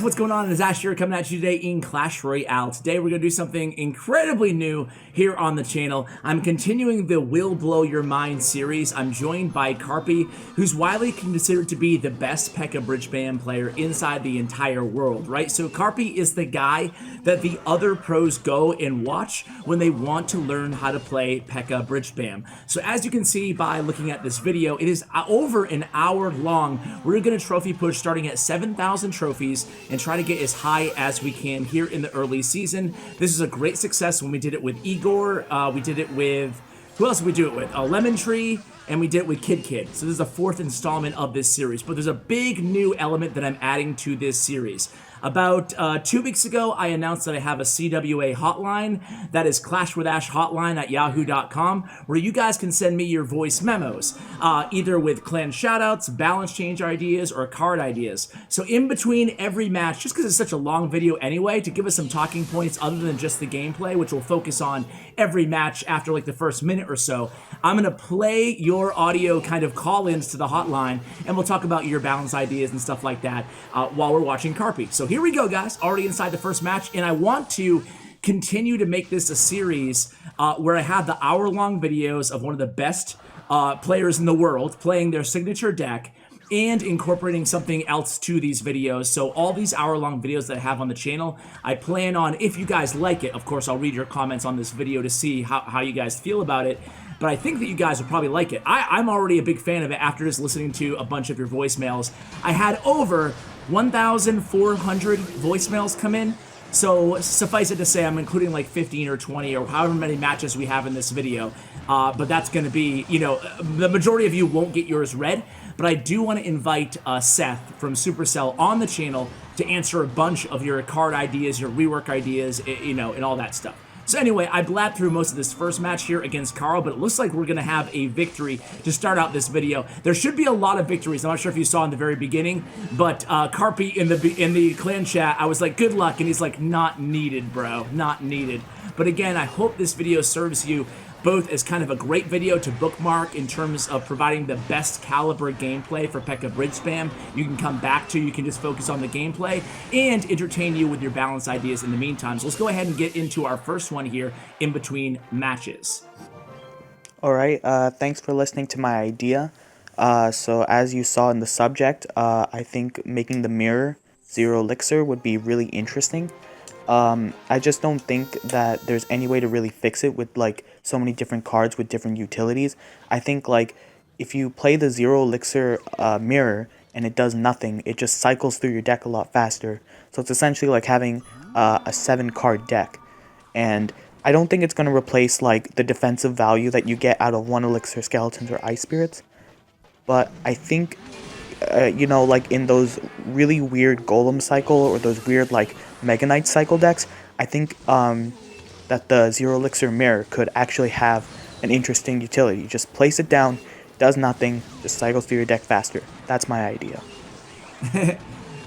what's going on? It's Ash here coming at you today in Clash Royale. Today we're going to do something incredibly new here on the channel. I'm continuing the Will Blow Your Mind series. I'm joined by Carpi, who's widely considered to be the best PEKKA Bridge Spam player inside the entire world, right? So Carpi is the guy that the other pros go and watch when they want to learn how to play PEKKA Bridge Spam. So as you can see by looking at this video, it is over an hour long. We're going to trophy push starting at 7,000 trophies and try to get as high as we can here in the early season. This is a great success when we did it with Igor. We did it with, who else did we do it with? Lemon Tree, and we did it with Kid. So this is the fourth installment of this series, but there's a big new element that I'm adding to this series. About 2 weeks ago, I announced that I have a CWA hotline. That is Clash with Ash hotline at yahoo.com, where you guys can send me your voice memos, either with clan shoutouts, balance change ideas, or card ideas. So in between every match, just because it's such a long video anyway, to give us some talking points other than just the gameplay, which we'll focus on every match after like the first minute or so, I'm going to play your audio kind of call-ins to the hotline, and we'll talk about your balance ideas and stuff like that while we're watching Carpi. So here we go, guys, already inside the first match, and I want to continue to make this a series where I have the hour-long videos of one of the best players in the world playing their signature deck and incorporating something else to these videos. So all these hour-long videos that I have on the channel, I plan on, if you guys like it, of course, I'll read your comments on this video to see how you guys feel about it, but I think that you guys will probably like it. I'm already a big fan of it after just listening to a bunch of your voicemails. I had over 1,400 voicemails come in, so suffice it to say I'm including like 15 or 20 or however many matches we have in this video, but that's going to be, you know, the majority of you won't get yours read, but I do want to invite Seth from Supercell on the channel to answer a bunch of your card ideas, your rework ideas, you know, and all that stuff. So anyway, I blabbed through most of this first match here against Carl, but it looks like we're going to have a victory to start out this video. There should be a lot of victories. I'm not sure if you saw in the very beginning, but Carpi in the clan chat, I was like, good luck, and he's like, not needed, bro, not needed. But again, I hope this video serves you both as kind of a great video to bookmark in terms of providing the best caliber gameplay for PEKKA Bridge Spam you can come back to. You can just focus on the gameplay and entertain you with your balance ideas in the meantime. So let's go ahead and get into our first one here in between matches. Alright, thanks for listening to my idea. So as you saw in the subject, I think making the mirror 0 elixir would be really interesting. I just don't think that there's any way to really fix it with like so many different cards with different utilities. I think like if you play the 0 elixir mirror and it does nothing, it just cycles through your deck a lot faster. So it's essentially like having a 7 card deck. And I don't think it's going to replace like the defensive value that you get out of 1 elixir skeletons or ice spirits. But I think you know, like in those really weird golem cycle or those weird like Mega Knight cycle decks, I think that the 0 elixir mirror could actually have an interesting utility. You just place it down, does nothing, just cycles through your deck faster. That's my idea.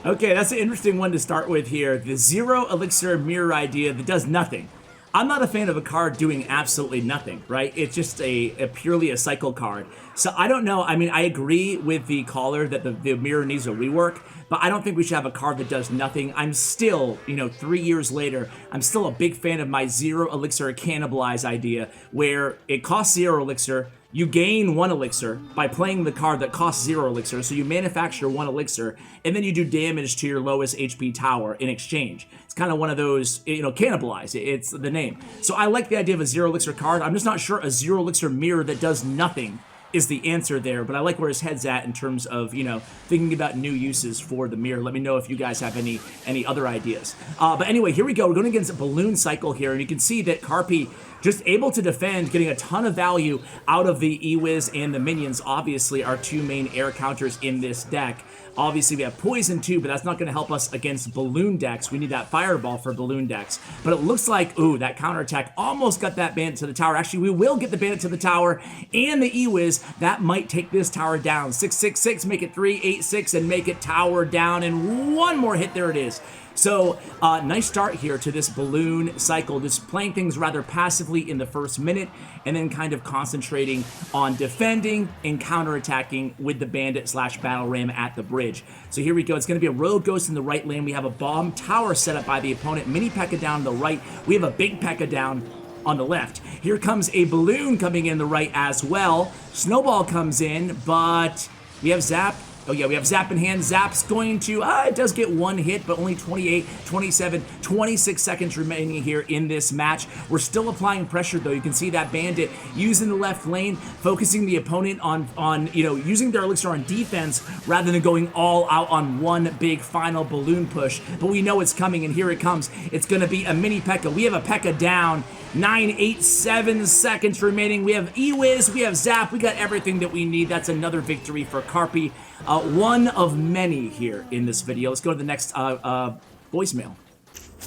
Okay, that's an interesting one to start with here. The 0 elixir mirror idea that does nothing. I'm not a fan of a card doing absolutely nothing, right? It's just a purely a cycle card. So I don't know. I mean, I agree with the caller that the mirror needs a rework, but I don't think we should have a card that does nothing. I'm still, you know, 3 years later, I'm still a big fan of my 0 elixir cannibalize idea, where it costs 0 elixir, you gain 1 elixir by playing the card that costs 0 elixir, so you manufacture 1 elixir, and then you do damage to your lowest HP tower in exchange. It's kind of one of those, you know, cannibalize, it's the name. So I like the idea of a 0 elixir card. I'm just not sure a 0 elixir mirror that does nothing is the answer there, but I like where his head's at in terms of, you know, thinking about new uses for the mirror. Let me know if you guys have any other ideas. But anyway, here we go. We're going against a balloon cycle here, and you can see that Carpi just able to defend, getting a ton of value out of the E-Wiz and the minions, obviously, our 2 main air counters in this deck. Obviously, we have Poison too, but that's not going to help us against balloon decks. We need that Fireball for balloon decks. But it looks like, ooh, that counterattack almost got that bandit to the tower. Actually, we will get the bandit to the tower and the E-Wiz. That might take this tower down. 666, make it 386, and make it tower down. And one more hit. There it is. So, nice start here to this balloon cycle, just playing things rather passively in the first minute, and then kind of concentrating on defending and counterattacking with the bandit / battle ram at the bridge. So here we go. It's going to be a Royal Ghost in the right lane. We have a bomb tower set up by the opponent, mini P.E.K.K.A down the right. We have a big P.E.K.K.A down on the left. Here comes a balloon coming in the right as well. Snowball comes in, but we have Zap. Oh yeah, we have Zap in hand. Zap's going to, it does get one hit, but only 28, 27, 26 seconds remaining here in this match. We're still applying pressure though. You can see that bandit using the left lane, focusing the opponent on using their elixir on defense rather than going all out on one big final balloon push. But we know it's coming, and here it comes. It's gonna be a mini P.E.K.K.A. We have a P.E.K.K.A down. 9, 8, 7 seconds remaining. We have E-Wiz, we have Zap, we got everything that we need. That's another victory for Carpi. One of many here in this video. Let's go to the next voicemail.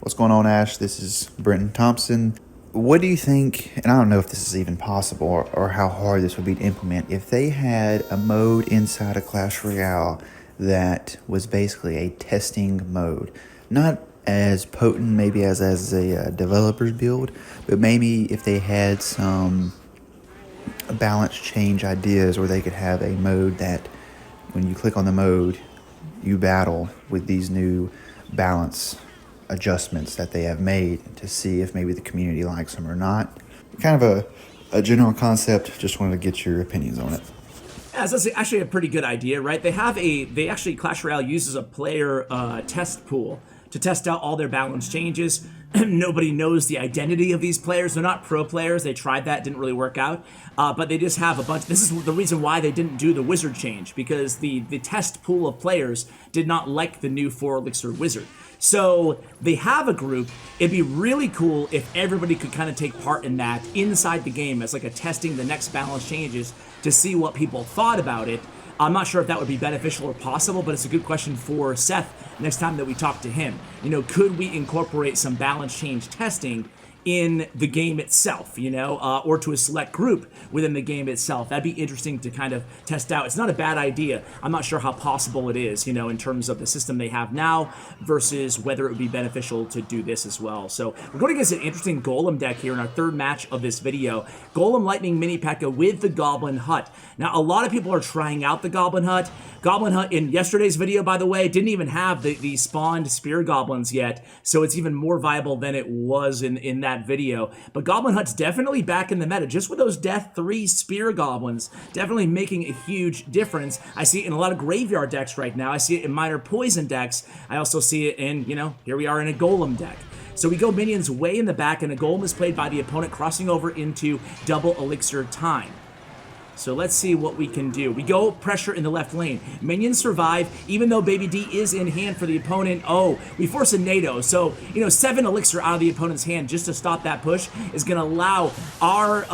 What's going on, Ash? This is Bren Thompson. What do you think, and I don't know if this is even possible or how hard this would be to implement, if they had a mode inside of Clash Royale that was basically a testing mode? Not as potent maybe as a developer's build, but maybe if they had some balance change ideas where they could have a mode that when you click on the mode, you battle with these new balance adjustments that they have made to see if maybe the community likes them or not. Kind of a general concept, just wanted to get your opinions on it. Yeah, that's actually a pretty good idea, right? They actually, Clash Royale uses a player test pool to test out all their balance changes. Nobody knows the identity of these players. They're not pro players. They tried that, didn't really work out. But they just have a bunch. This is the reason why they didn't do the wizard change, because the test pool of players did not like the new 4 elixir wizard. So they have a group. It'd be really cool if everybody could kind of take part in that inside the game as like a testing the next balance changes to see what people thought about it. I'm not sure if that would be beneficial or possible, but it's a good question for Seth next time that we talk to him. Could we incorporate some balance change testing in the game itself, or to a select group within the game itself? That'd be interesting to kind of test out. It's not a bad idea. I'm not sure how possible it is, in terms of the system they have now versus whether it would be beneficial to do this as well. So we're going against an interesting Golem deck here in our third match of this video. Golem Lightning Mini P.E.K.K.A with the Goblin Hut. Now, a lot of people are trying out the Goblin Hut. Goblin Hut in yesterday's video, by the way, didn't even have the spawned spear goblins yet, so it's even more viable than it was in that video. But Goblin Hut's definitely back in the meta, just with those Death 3 spear goblins, definitely making a huge difference. I see it in a lot of graveyard decks right now. I see it in minor poison decks. I also see it in, here we are in a Golem deck. So we go minions way in the back, and a Golem is played by the opponent, crossing over into double elixir time. So let's see what we can do. We go pressure in the left lane. Minions survive, even though Baby D is in hand for the opponent. Oh, we force a NATO. So, 7 elixir out of the opponent's hand just to stop that push is going to allow our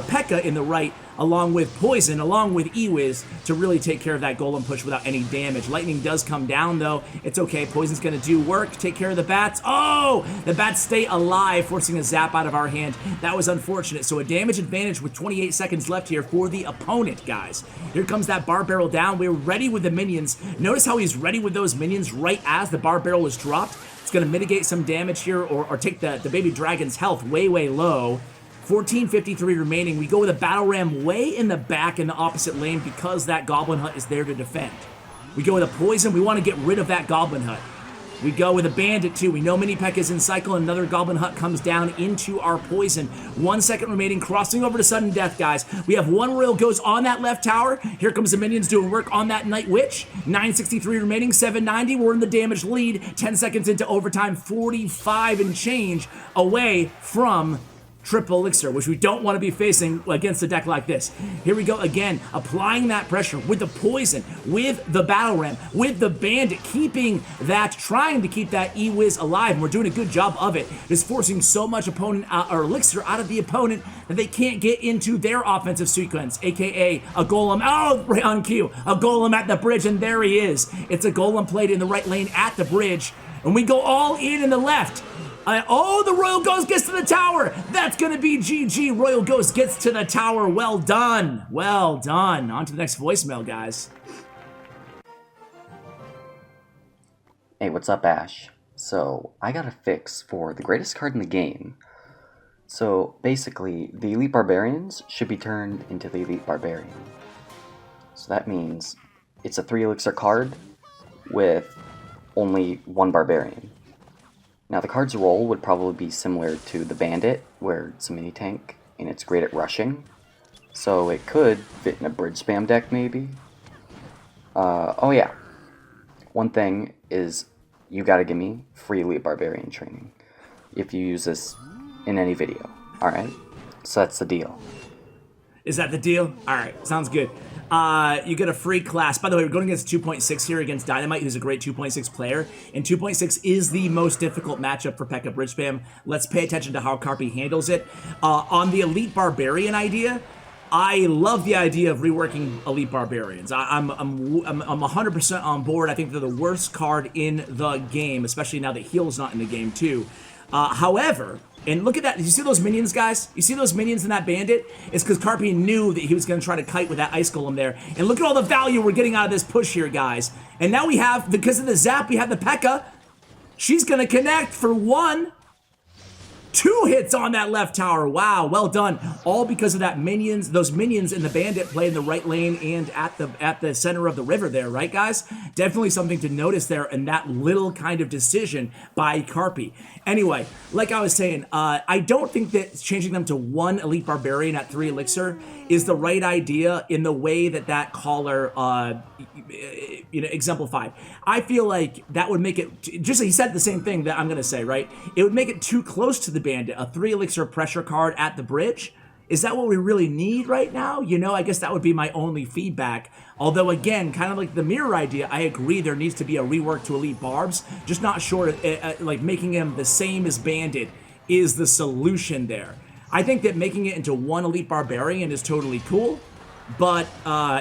P.E.K.K.A in the right, along with Poison, along with E-Wiz, to really take care of that Golem push without any damage. Lightning does come down, though. It's okay. Poison's going to do work, take care of the bats. Oh! The bats stay alive, forcing a Zap out of our hand. That was unfortunate. So a damage advantage with 28 seconds left here for the opponent, guys. Here comes that bar barrel down. We're ready with the minions. Notice how he's ready with those minions right as the bar barrel is dropped. It's going to mitigate some damage here, or take the baby dragon's health way, way low. 14:53 remaining. We go with a battle ram way in the back in the opposite lane because that Goblin Hut is there to defend. We go with a poison. We want to get rid of that Goblin Hut. We go with a bandit too. We know mini P.E.K.K.A is in cycle. Another Goblin Hut comes down into our poison. 1 second remaining, crossing over to sudden death, guys. We have 1 Royal Ghost on that left tower. Here comes the minions doing work on that Night Witch. 9:63 remaining, 790. We're in the damage lead. 10 seconds into overtime, 45 and change away from triple elixir, which we don't want to be facing against a deck like this. Here we go again, applying that pressure with the poison, with the battle ram, with the bandit, trying to keep that E-Wiz alive, and we're doing a good job of it. Just forcing so much opponent or elixir out of the opponent that they can't get into their offensive sequence, aka a Golem. Oh, right on cue, a Golem at the bridge, and there he is. It's a Golem played in the right lane at the bridge, and we go all in the left. The Royal Ghost gets to the tower. That's going to be GG. Royal Ghost gets to the tower. Well done. Well done. On to the next voicemail, guys. Hey, what's up, Ash? So I got a fix for the greatest card in the game. So basically, the Elite Barbarians should be turned into the Elite Barbarian. So that means it's a 3 elixir card with only 1 Barbarian. Now the card's role would probably be similar to the Bandit, where it's a mini tank and it's great at rushing. So it could fit in a bridge spam deck maybe. Oh yeah, one thing is you gotta give me free Elite Barbarian training if you use this in any video, alright? So that's the deal. Is that the deal? Alright, sounds good. You get a free class. By the way, we're going against 2.6 here against Dynamite, who's a great 2.6 player. And 2.6 is the most difficult matchup for PEKKA Bridge Spam. Let's pay attention to how Carpi handles it. On the Elite Barbarian idea, I love the idea of reworking Elite Barbarians. I'm 100% on board. I think they're the worst card in the game, especially now that Heal's not in the game too. However, and look at that. You see those minions, guys? You see those minions in that bandit? It's because Carpi knew that he was going to try to kite with that ice golem there. And look at all the value we're getting out of this push here, guys. And now we have, because of the zap, we have the P.E.K.K.A. She's going to connect for 1. 2 hits on that left tower. Wow, well done. All because of that minions, those minions in the bandit play in the right lane and at the center of the river there, right, guys? Definitely something to notice there in that little kind of decision by Carpi. Anyway, like I was saying, I don't think that changing them to 1 Elite Barbarian at 3 elixir is the right idea in the way that that caller exemplified. I feel like that would make it, just he said the same thing that I'm going to say, right? It would make it too close to the bandit, a 3 elixir pressure card at the bridge. Is that what we really need right now? You know, I guess that would be my only feedback. Although again, kind of like the mirror idea, I agree there needs to be a rework to Elite Barbs. Just not sure, like making him the same as Bandit is the solution there. I think that making it into 1 Elite Barbarian is totally cool, but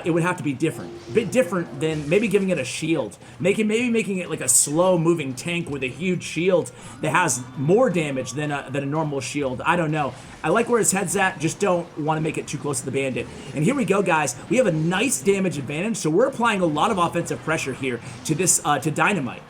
it would have to be different. A bit different than maybe giving it a shield. Maybe making it like a slow-moving tank with a huge shield that has more damage than a normal shield. I don't know. I like where his head's at, just don't want to make it too close to the bandit. And here we go, guys. We have a nice damage advantage, so we're applying a lot of offensive pressure here to this to Dynamite.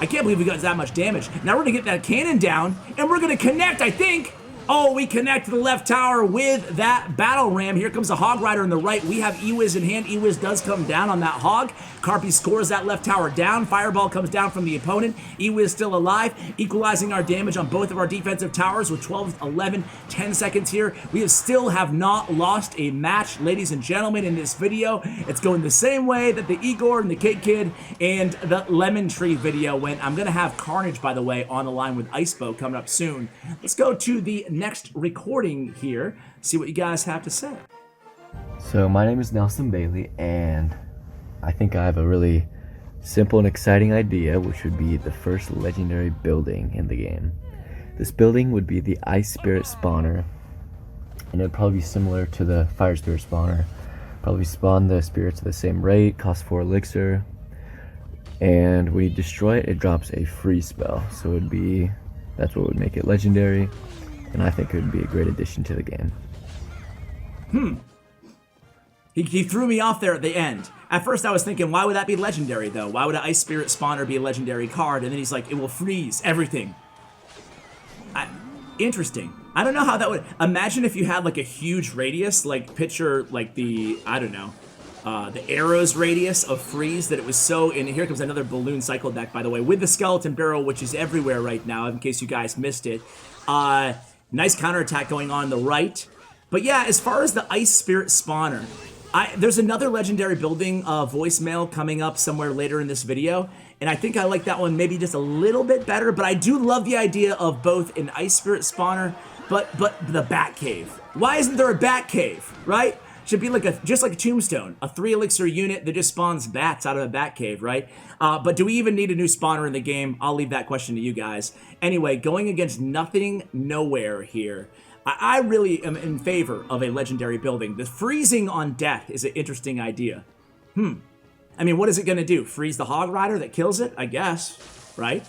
I can't believe we got that much damage. Now we're going to get that cannon down, and we're going to connect, I think. Oh, we connect to the left tower with that battle ram. Here comes the Hog Rider on the right. We have Ewiz in hand. Ewiz does come down on that Hog. Carpi scores that left tower down. Fireball comes down from the opponent. Ewiz still alive, equalizing our damage on both of our defensive towers with 12, 11, 10 seconds here. We still have not lost a match, ladies and gentlemen, in this video. It's going the same way that the Igor and the Cake Kid and the Lemon Tree video went. I'm going to have Carnage, by the way, on the line with Icebo coming up soon. Let's go to the next recording here, see what you guys have to say. So my name is Nelson Bailey, and I think I have a really simple and exciting idea, which would be the first legendary building in the game. This building would be the Ice Spirit spawner, and it would probably be similar to the Fire Spirit spawner. Probably spawn the spirits at the same rate, cost 4 elixir, and when you destroy it, it drops a free spell. So it would be, that's what would make it legendary. And I think it would be a great addition to the game. He threw me off there at the end. At first I was thinking, why would that be legendary though? Why would an Ice Spirit spawner be a legendary card? And then he's like, it will freeze everything. Interesting. I don't know how that would... Imagine if you had like a huge radius, like picture like the, I don't know, the arrow's radius of freeze, that it was so... And here comes another balloon cycle deck, by the way, with the skeleton barrel, which is everywhere right now, in case you guys missed it. Nice counterattack going on the right. But yeah, as far as the Ice Spirit spawner, there's another legendary building voicemail coming up somewhere later in this video, and I think I like that one maybe just a little bit better, but I do love the idea of both an Ice Spirit spawner, but the Bat Cave. Why isn't there a Bat Cave, right? Should be like just like a Tombstone, a 3 elixir unit that just spawns bats out of a bat cave, right? But do we even need a new spawner in the game? I'll leave that question to you guys. Anyway, going against Nothing Nowhere here. I really am in favor of a legendary building. The freezing on death is an interesting idea. I mean, what is it going to do? Freeze the Hog Rider that kills it? I guess, right?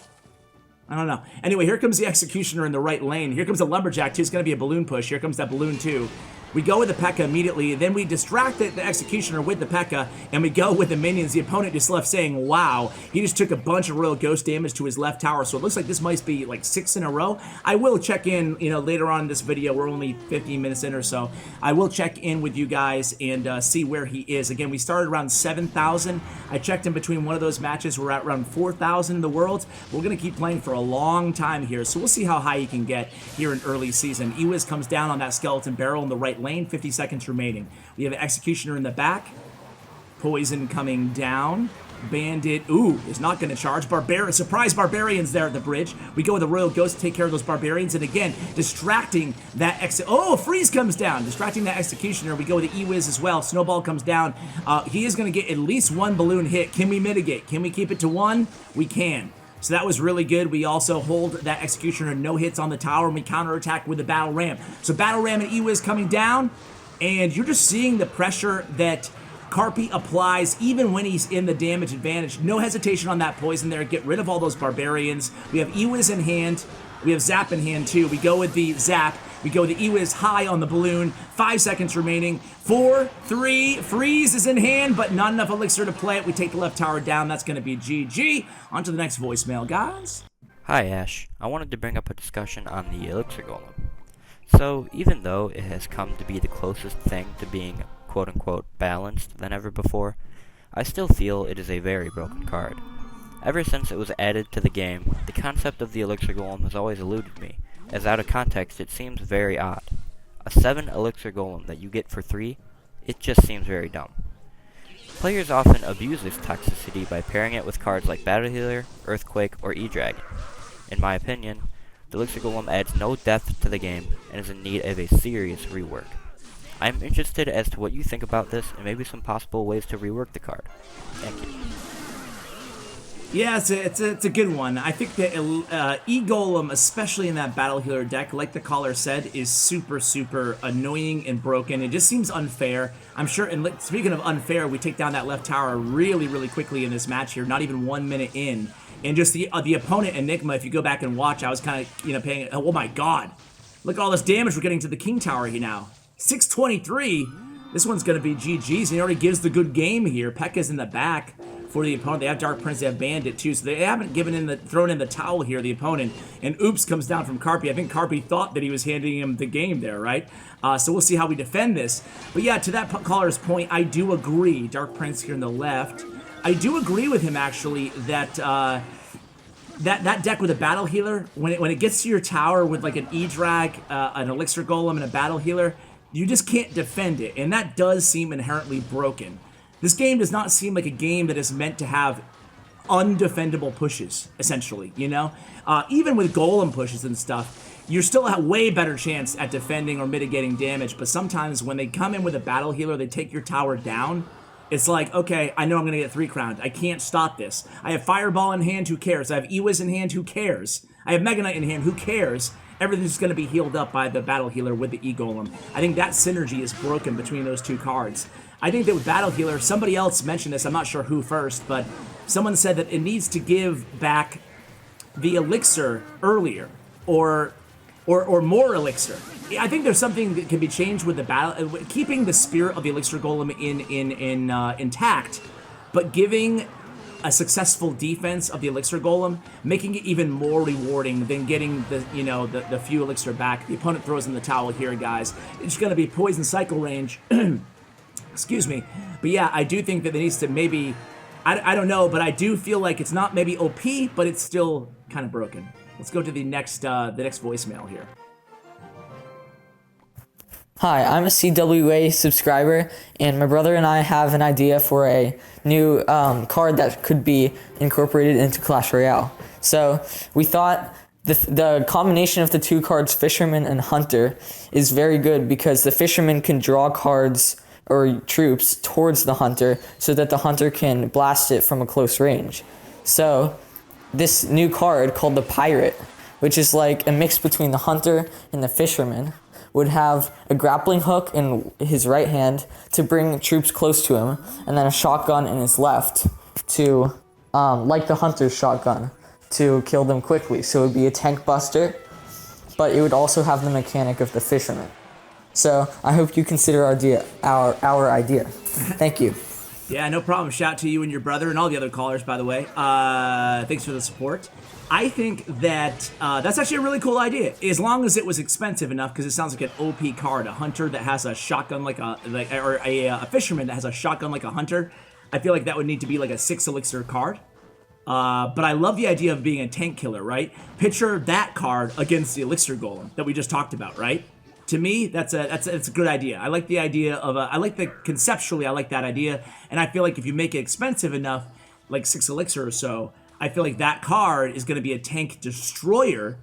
I don't know. Anyway, here comes the Executioner in the right lane. Here comes the Lumberjack too. It's going to be a balloon push. Here comes that balloon too. We go with the P.E.K.K.A immediately, then we distract the Executioner with the P.E.K.K.A, and we go with the minions. The opponent just left saying, wow, he just took a bunch of Royal Ghost damage to his left tower, so it looks like this might be like 6 in a row. I will check in, later on in this video. We're only 15 minutes in or so. I will check in with you guys and see where he is. Again, we started around 7,000. I checked in between one of those matches. We're at around 4,000 in the world. We're going to keep playing for a long time here, so we'll see how high he can get here in early season. Ewiz comes down on that skeleton barrel in the right lane, 50 seconds remaining. We have an Executioner in the back. Poison coming down. Bandit, is not going to charge. Surprise Barbarians there at the bridge. We go with the Royal Ghost to take care of those Barbarians, and again, distracting that Freeze comes down, distracting that Executioner. We go with the Ewiz as well. Snowball comes down. He is going to get at least one balloon hit. Can we mitigate? Can we keep it to 1? We can. So that was really good. We also hold that Executioner no hits on the tower, and we counterattack with the Battle Ram. So Battle Ram and Ewiz coming down, and you're just seeing the pressure that Carpi applies even when he's in the damage advantage. No hesitation on that poison there. Get rid of all those Barbarians. We have Ewiz in hand. We have Zap in hand too. We go with the Zap. We go with the Ewiz high on the balloon. 5 seconds remaining. 4, 3, Freeze is in hand, but not enough elixir to play it. We take the left tower down. That's going to be GG. On to the next voicemail, guys. Hi Ash, I wanted to bring up a discussion on the Elixir Golem. So, even though it has come to be the closest thing to being quote-unquote balanced than ever before, I still feel it is a very broken card. Ever since it was added to the game, the concept of the Elixir Golem has always eluded me, as out of context it seems very odd. A 7 Elixir Golem that you get for 3, it just seems very dumb. Players often abuse this toxicity by pairing it with cards like Battle Healer, Earthquake, or E-Dragon. In my opinion, the Elixir Golem adds no depth to the game and is in need of a serious rework. I am interested as to what you think about this and maybe some possible ways to rework the card. Thank you. Yeah, it's a good one. I think that E-Golem, especially in that Battle Healer deck, like the caller said, is super, super annoying and broken. It just seems unfair. I'm sure, and speaking of unfair, we take down that left tower really, really quickly in this match here, not even 1 minute in. And just the opponent, Enigma, if you go back and watch, I was kind of, paying, oh my god. Look at all this damage we're getting to the King Tower here now. 623. This one's going to be GG's, and he already gives the good game here. P.E.K.K.A's in the back for the opponent. They have Dark Prince, they have Bandit too, so they haven't thrown in the towel here, the opponent. And oops comes down from Carpi. I think Carpi thought that he was handing him the game there, right? So we'll see how we defend this. But yeah, to that caller's point, I do agree. Dark Prince here on the left. I do agree with him actually that that deck with a Battle Healer, when it gets to your tower with like an E-Drag, an Elixir Golem, and a Battle Healer, you just can't defend it, and that does seem inherently broken. This game does not seem like a game that is meant to have undefendable pushes, essentially, Even with Golem pushes and stuff, you're still a way better chance at defending or mitigating damage, but sometimes when they come in with a Battle Healer, they take your tower down. It's like, okay, I know I'm going to get 3 crowned. I can't stop this. I have Fireball in hand, who cares? I have Ewiz in hand, who cares? I have Mega Knight in hand, who cares? Everything's going to be healed up by the Battle Healer with the E-Golem. I think that synergy is broken between those two cards. I think that with Battle Healer, somebody else mentioned this, I'm not sure who first, but someone said that it needs to give back the Elixir earlier, or more Elixir. I think there's something that can be changed with the battle, keeping the spirit of the Elixir Golem intact, but giving a successful defense of the Elixir Golem, making it even more rewarding than getting the few Elixir back. The opponent throws in the towel here, guys. It's going to be Poison Cycle range. Excuse me. But yeah, I do think that it needs to maybe, I don't know, but I do feel like it's not maybe OP, but it's still kind of broken. Let's go to the next voicemail here. Hi, I'm a CWA subscriber, and my brother and I have an idea for a new card that could be incorporated into Clash Royale. So we thought the combination of the two cards, Fisherman and Hunter, is very good because the Fisherman can draw cards or troops towards the Hunter so that the Hunter can blast it from a close range. So this new card called the Pirate, which is like a mix between the Hunter and the Fisherman, would have a grappling hook in his right hand to bring troops close to him, and then a shotgun in his left to, like the Hunter's shotgun, to kill them quickly. So it would be a tank buster, but it would also have the mechanic of the Fisherman. So I hope you consider our idea. Thank you. Yeah, no problem. Shout out to you and your brother and all the other callers, by the way. Thanks for the support. I think that that's actually a really cool idea, as long as it was expensive enough, because it sounds like an OP card, a hunter that has a shotgun or a fisherman that has a shotgun like a hunter. I feel like that would need to be like a 6 elixir card. But I love the idea of being a tank killer, right? Picture that card against the elixir golem that we just talked about, right? To me, that's a good idea. I like the idea of conceptually, I like that idea, and I feel like if you make it expensive enough, like 6 elixir or so, I feel like that card is going to be a tank destroyer.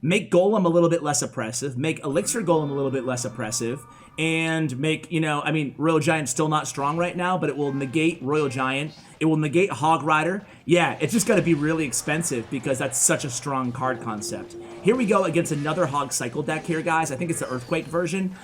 Make Golem a little bit less oppressive, make Elixir Golem a little bit less oppressive, and make, Royal Giant's still not strong right now, but it will negate Royal Giant. It will negate Hog Rider. Yeah, it's just got to be really expensive because that's such a strong card concept. Here we go against another Hog Cycle deck here, guys. I think it's the Earthquake version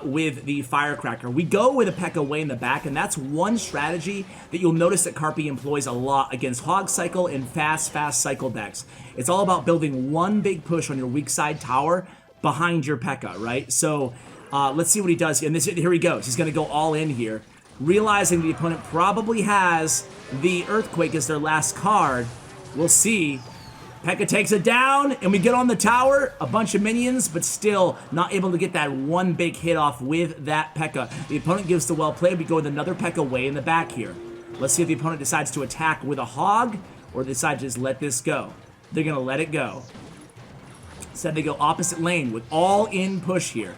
with the Firecracker. We go with a P.E.K.K.A way in the back, and that's one strategy that you'll notice that Carpi employs a lot against Hog Cycle and fast cycle decks. It's all about building one big push on your weak side tower behind your P.E.K.K.A, right? So let's see what he does. And here he goes. He's going to go all in here, realizing the opponent probably has the Earthquake as their last card. We'll see. P.E.K.K.A takes it down, and we get on the tower, a bunch of minions, but still not able to get that one big hit off with that P.E.K.K.A. The opponent gives the well played. We go with another P.E.K.K.A way in the back here. Let's see if the opponent decides to attack with a Hog, or decide to just let this go. They're going to let it go. Instead, they go opposite lane with all-in push here.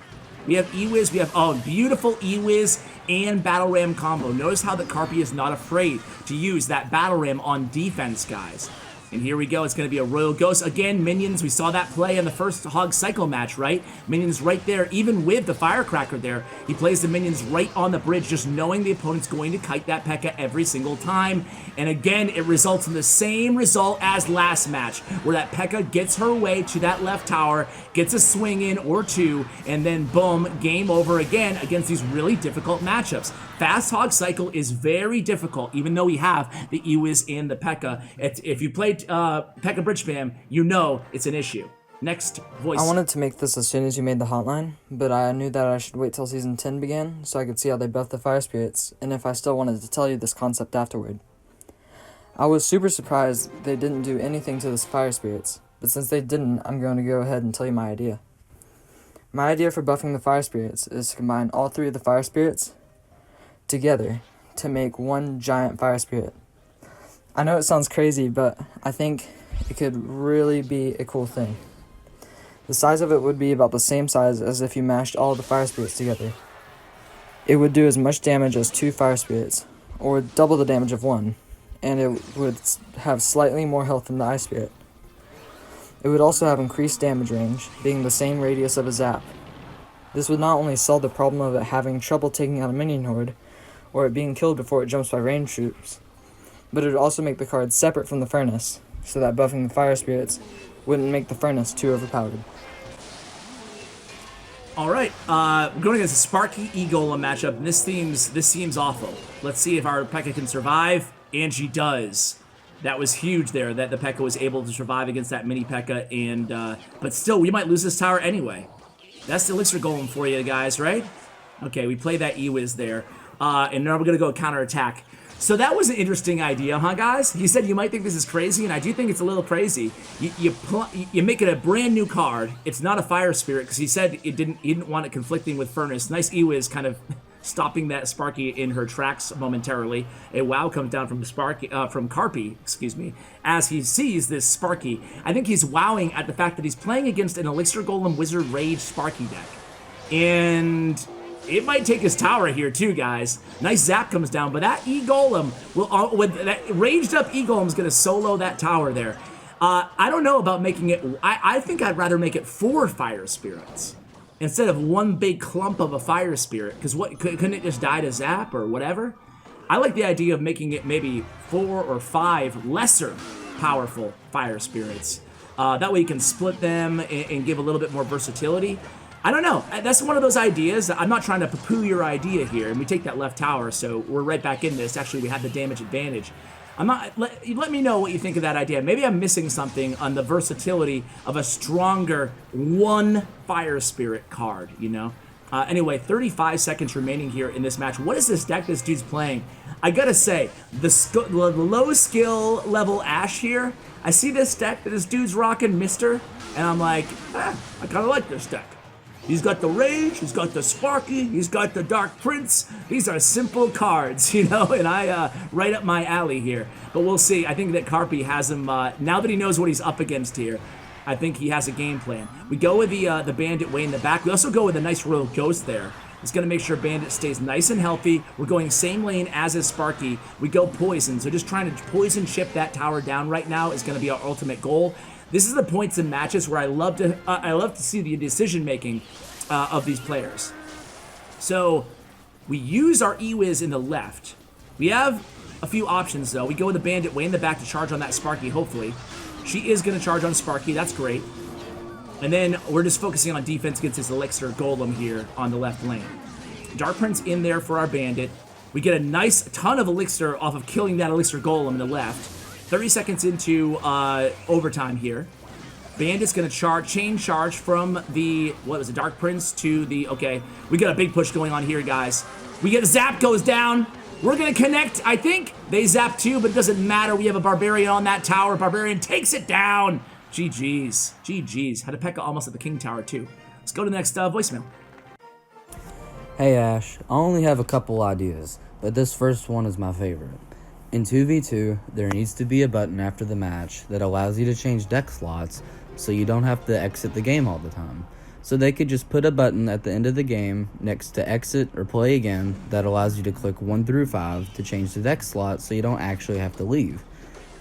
We have E-Wiz, we have, beautiful E-Wiz and Battle Ram combo. Notice how the Carpi is not afraid to use that Battle Ram on defense, guys. And here we go, it's going to be a Royal Ghost. Again, minions, we saw that play in the first Hog Cycle match, right? Minions right there, even with the Firecracker there. He plays the minions right on the bridge, just knowing the opponent's going to kite that P.E.K.K.A every single time. And again, it results in the same result as last match, where that P.E.K.K.A gets her way to that left tower, gets a swing in or two, and then boom, game over again against these really difficult matchups. Fast Hog Cycle is very difficult, even though we have the E-Wiz and the P.E.K.K.A. If you played PEKKA Bridge spam, you know it's an issue. Next voice. I wanted to make this as soon as you made the hotline, but I knew that I should wait till Season 10 began so I could see how they buffed the Fire Spirits, and if I still wanted to tell you this concept afterward. I was super surprised they didn't do anything to the Fire Spirits, but since they didn't, I'm going to go ahead and tell you my idea. My idea for buffing the Fire Spirits is to combine all 3 of the Fire Spirits together to make one giant Fire Spirit. I know it sounds crazy, but I think it could really be a cool thing. The size of it would be about the same size as if you mashed all the Fire Spirits together. It would do as much damage as 2 Fire Spirits, or double the damage of 1, and it would have slightly more health than the Ice Spirit. It would also have increased damage range, being the same radius of a zap. This would not only solve the problem of it having trouble taking out a minion horde, or it being killed before it jumps by ranged troops, but it would also make the card separate from the furnace, so that buffing the Fire Spirits wouldn't make the furnace too overpowered. Alright, we're going against a Sparky E-Golem matchup, and this seems awful. Let's see if our P.E.K.K.A can survive, and she does. That was huge there, that the P.E.K.K.A was able to survive against that mini P.E.K.K.A, and, but still, we might lose this tower anyway. That's the Elixir Golem for you guys, right? Okay, we play that E-Wiz there, and now we're going to go counterattack. So that was an interesting idea, huh, guys? You said you might think this is crazy, and I do think it's a little crazy. You make it a brand new card. It's not a Fire Spirit, because he said he didn't want it conflicting with Furnace. Nice E-Wiz kind of stopping that Sparky in her tracks momentarily. A wow comes down from Carpi, excuse me, as he sees this Sparky. I think he's wowing at the fact that he's playing against an Elixir Golem Wizard Rage Sparky deck. And it might take his tower here too, guys. Nice zap comes down, but that E-Golem will, with that raged up E-Golem is gonna solo that tower there. I don't know about making it, I think I'd rather make it 4 Fire Spirits instead of one big clump of a Fire Spirit, because what, couldn't it just die to zap or whatever? I like the idea of making it maybe 4 or 5 lesser powerful Fire Spirits. That way you can split them and give a little bit more versatility. I don't know. That's one of those ideas. I'm not trying to poo-poo your idea here, and we take that left tower, so we're right back in this. Actually, we have the damage advantage. Let me know what you think of that idea. Maybe I'm missing something on the versatility of a stronger 1 Fire Spirit card, you know? Anyway, 35 seconds remaining here in this match. What is this deck this dude's playing? I gotta say, the low skill level Ashe here, I see this deck that this dude's rocking, Mister, and I'm like, I kind of like this deck. He's got the Rage, he's got the Sparky, he's got the Dark Prince. These are simple cards, you know, and right up my alley here. But we'll see. I think that Carpi has him, now that he knows what he's up against here, I think he has a game plan. We go with the Bandit way in the back. We also go with a nice Royal Ghost there. It's going to make sure Bandit stays nice and healthy. We're going same lane as is Sparky. We go Poison, so just trying to Poison chip that tower down right now is going to be our ultimate goal. This is the points in matches where I love to see the decision making of these players. So we use our E-Wiz in the left. We have a few options though. We go with the Bandit way in the back to charge on that Sparky, hopefully. She is going to charge on Sparky, that's great. And then we're just focusing on defense against this Elixir Golem here on the left lane. Dark Prince in there for our Bandit. We get a nice ton of Elixir off of killing that Elixir Golem in the left. 30 seconds into overtime here. Bandit's going to chain charge from the, what was it, Dark Prince to the, okay. We got a big push going on here, guys. We get Zap goes down. We're going to connect, I think. They zap too, but it doesn't matter. We have a Barbarian on that tower. Barbarian takes it down. GG's. GG's. Had a PEKKA almost at the King Tower too. Let's go to the next voicemail. Hey Ash, I only have a couple ideas, but this first one is my favorite. In 2v2, there needs to be a button after the match that allows you to change deck slots so you don't have to exit the game all the time. So they could just put a button at the end of the game next to exit or play again that allows you to click 1 through 5 to change the deck slot so you don't actually have to leave.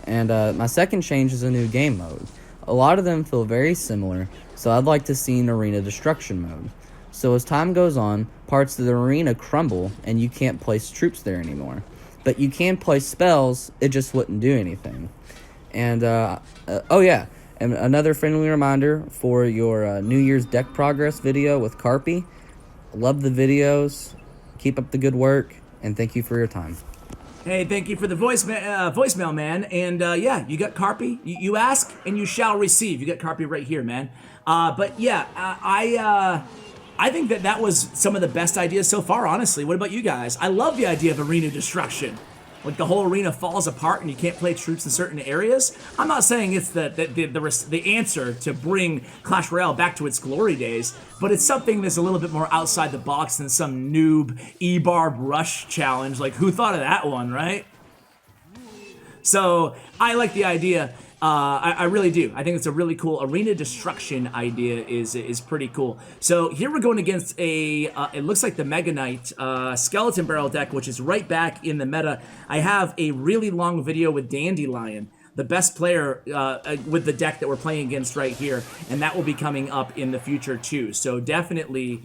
And my second change is a new game mode. A lot of them feel very similar, so I'd like to see an arena destruction mode. So as time goes on, parts of the arena crumble and you can't place troops there anymore. But you can place spells, it just wouldn't do anything. And, oh yeah, and another friendly reminder for your New Year's deck progress video with Carpi. Love the videos, keep up the good work, and thank you for your time. Hey, thank you for the voicemail, man. And yeah, you got Carpi. You ask and you shall receive. You got Carpi right here, man. But yeah, I think that was some of the best ideas so far, honestly. What about you guys? I love the idea of arena destruction. Like the whole arena falls apart and you can't play troops in certain areas. I'm not saying it's the answer to bring Clash Royale back to its glory days, but it's something that's a little bit more outside the box than some noob E-Barb Rush challenge. Like, who thought of that one, right? So, I like the idea. I really do. I think it's a really cool arena destruction idea is pretty cool. So here we're going against a, it looks like the Mega Knight Skeleton Barrel deck, which is right back in the meta. I have a really long video with Dandelion, the best player with the deck that we're playing against right here, and that will be coming up in the future too. So definitely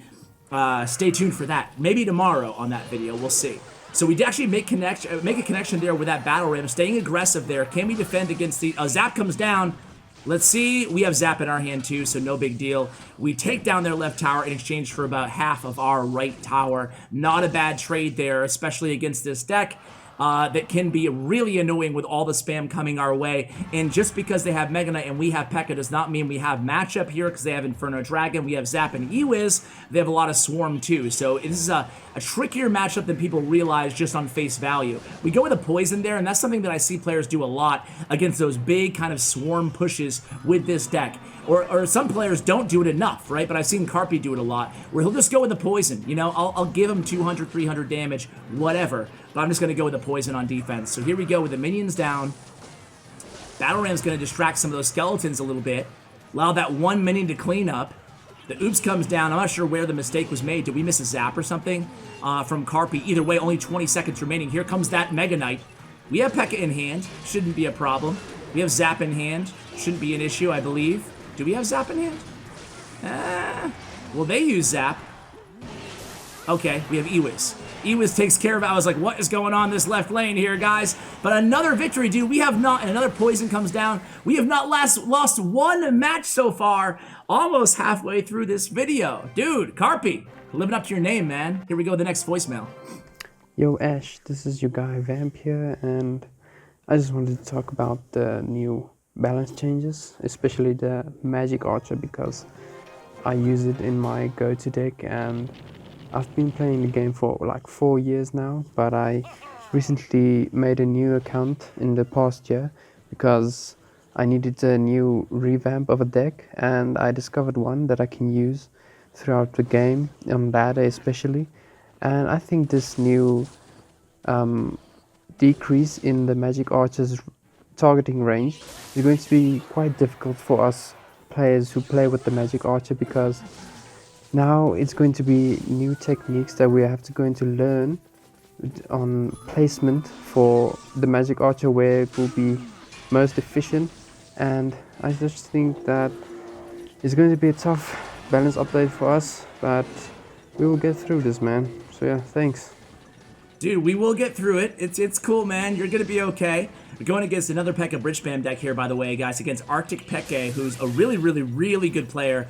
stay tuned for that. Maybe tomorrow on that video, we'll see. So we actually make a connection there with that battle ram, staying aggressive there. Can we defend against the Zap comes down? Let's see. We have Zap in our hand too, so no big deal. We take down their left tower in exchange for about half of our right tower. Not a bad trade there, especially against this deck. That can be really annoying with all the spam coming our way. And just because they have Mega Knight and we have PEKKA does not mean we have matchup here, because they have Inferno Dragon, we have Zap and E-Wiz. They have a lot of Swarm too. So this is a trickier matchup than people realize just on face value. We go with a Poison there, and that's something that I see players do a lot against those big kind of Swarm pushes with this deck. Or some players don't do it enough, right? But I've seen Carpi do it a lot, where he'll just go with the Poison. You know, I'll give him 200, 300 damage, whatever. But I'm just going to go with the Poison on defense. So here we go with the minions down. Battle Ram's going to distract some of those skeletons a little bit. Allow that one minion to clean up. The Oops comes down. I'm not sure where the mistake was made. Did we miss a Zap or something from Carpi? Either way, only 20 seconds remaining. Here comes that Mega Knight. We have PEKKA in hand. Shouldn't be a problem. We have Zap in hand. Shouldn't be an issue, I believe. Do we have Zap in hand? Well, they use Zap. Okay, we have E-Wiz. E-Wiz takes care of it. I was like, what is going on this left lane here, guys? But another victory, dude. We have not, and another Poison comes down. We have not lost one match so far, almost halfway through this video. Dude, Carpi, living up to your name, man. Here we go with the next voicemail. Yo, Ash, this is your guy Vamp here, and I just wanted to talk about the new balance changes, especially the Magic Archer, because I use it in my go-to deck, and I've been playing the game for like 4 years now, but I recently made a new account in the past year because I needed a new revamp of a deck, and I discovered one that I can use throughout the game, on ladder especially. And I think this new decrease in the Magic Archer's targeting range is going to be quite difficult for us players who play with the Magic Archer, because now it's going to be new techniques that we have to going to learn on placement for the Magic Archer, where it will be most efficient. And I just think that it's going to be a tough balance update for us, but we will get through this, man. So yeah, thanks. Dude, we will get through it. It's cool, man. You're gonna be okay. We're going against another PEKKA Bridge spam deck here, by the way, guys, against Arctic PEKKA, who's a really, really, really good player.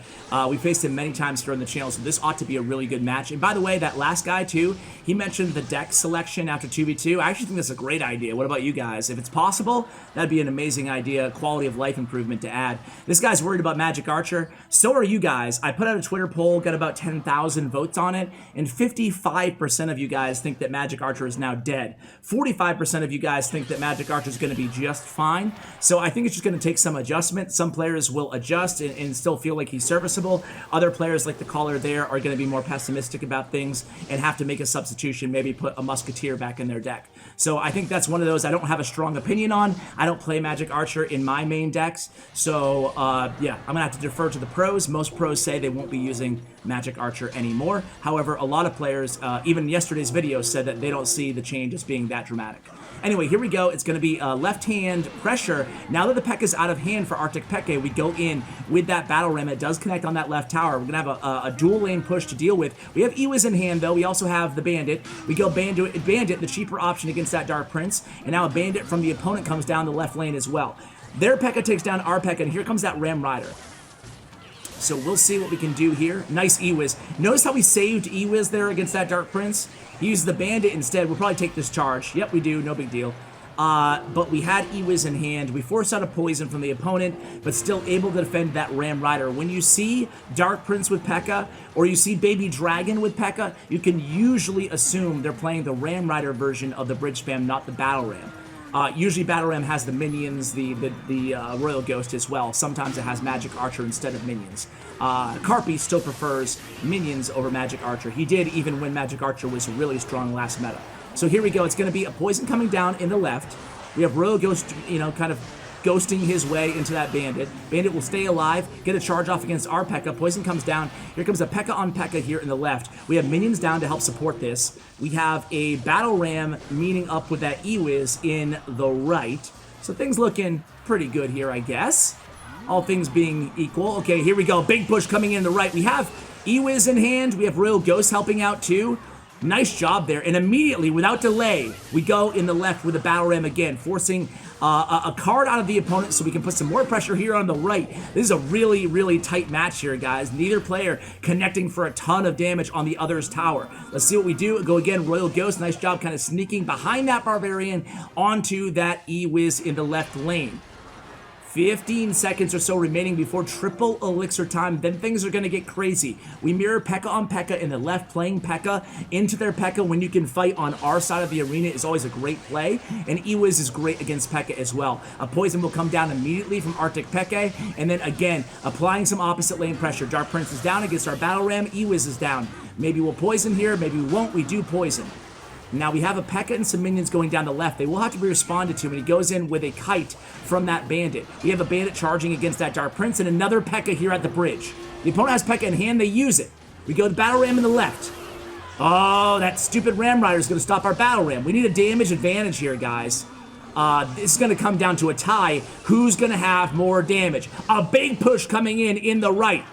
We faced him many times during the channel, so this ought to be a really good match. And by the way, that last guy, too, he mentioned the deck selection after 2v2. I actually think that's a great idea. What about you guys? If it's possible, that'd be an amazing idea, quality of life improvement to add. This guy's worried about Magic Archer. So are you guys. I put out a Twitter poll, got about 10,000 votes on it, and 55% of you guys think that Magic Archer is now dead. 45% of you guys think that Magic Archer is going to be just fine. So I think it's just going to take some adjustment. Some players will adjust and still feel like he's serviceable. Other players, like the caller there, are going to be more pessimistic about things and have to make a substitution, maybe put a Musketeer back in their deck. So I think that's one of those I don't have a strong opinion on. I don't play Magic Archer in my main decks. So yeah, I'm going to have to defer to the pros. Most pros say they won't be using Magic Archer anymore. However, a lot of players, even yesterday's video, said that they don't see the change as being that dramatic. Anyway, here we go. It's going to be left-hand pressure. Now that the P.E.K.K.A is out of hand for Arctic PEKKA, we go in with that Battle Ram. It does connect on that left tower. We're going to have a dual lane push to deal with. We have Ewiz in hand, though. We also have the Bandit. We go Bandit, the cheaper option against that Dark Prince. And now a Bandit from the opponent comes down the left lane as well. Their P.E.K.K.A takes down our P.E.K.K.A, and here comes that Ram Rider. So we'll see what we can do here. Nice Ewiz. Notice how we saved Ewiz there against that Dark Prince? He uses the Bandit instead. We'll probably take this charge. Yep, we do. No big deal. But we had Ewiz in hand. We forced out a poison from the opponent, but still able to defend that Ram Rider. When you see Dark Prince with P.E.K.K.A, or you see Baby Dragon with P.E.K.K.A, you can usually assume they're playing the Ram Rider version of the Bridge Spam, not the Battle Ram. Usually Battle Ram has the minions, the Royal Ghost as well. Sometimes it has Magic Archer instead of minions. Carpi still prefers minions over Magic Archer. He did even when Magic Archer was really strong last meta. So here we go. It's going to be a poison coming down in the left. We have Royal Ghost, kind of ghosting his way into that Bandit. Bandit will stay alive, get a charge off against our P.E.K.K.A. Poison comes down. Here comes a P.E.K.K.A on P.E.K.K.A here in the left. We have minions down to help support this. We have a Battle Ram meeting up with that Ewiz in the right. So things looking pretty good here, I guess. All things being equal. Okay, here we go. Big push coming in the right. We have Ewiz in hand. We have Royal Ghost helping out too. Nice job there. And immediately, without delay, we go in the left with a Battle Ram again, forcing a card out of the opponent so we can put some more pressure here on the right. This is a really, really tight match here, guys. Neither player connecting for a ton of damage on the other's tower. Let's see what we do. Go again, Royal Ghost. Nice job kind of sneaking behind that Barbarian onto that Ewiz in the left lane. 15 seconds or so remaining before triple elixir time, then things are going to get crazy. We mirror P.E.K.K.A on P.E.K.K.A in the left, playing P.E.K.K.A into their P.E.K.K.A when you can fight on our side of the arena is always a great play, and Ewiz is great against P.E.K.K.A as well. A poison will come down immediately from Arctic PEKKA, and then again, applying some opposite lane pressure. Dark Prince is down against our Battle Ram, Ewiz is down. Maybe we'll poison here, maybe we won't, we do poison. Now we have a P.E.K.K.A and some minions going down the left. They will have to be responded to, and he goes in with a kite from that Bandit. We have a Bandit charging against that Dark Prince, and another P.E.K.K.A here at the bridge. The opponent has P.E.K.K.A in hand, they use it. We go to Battle Ram in the left. Oh, that stupid Ram Rider is going to stop our Battle Ram. We need a damage advantage here, guys. This is going to come down to a tie. Who's going to have more damage? A big push coming in the right.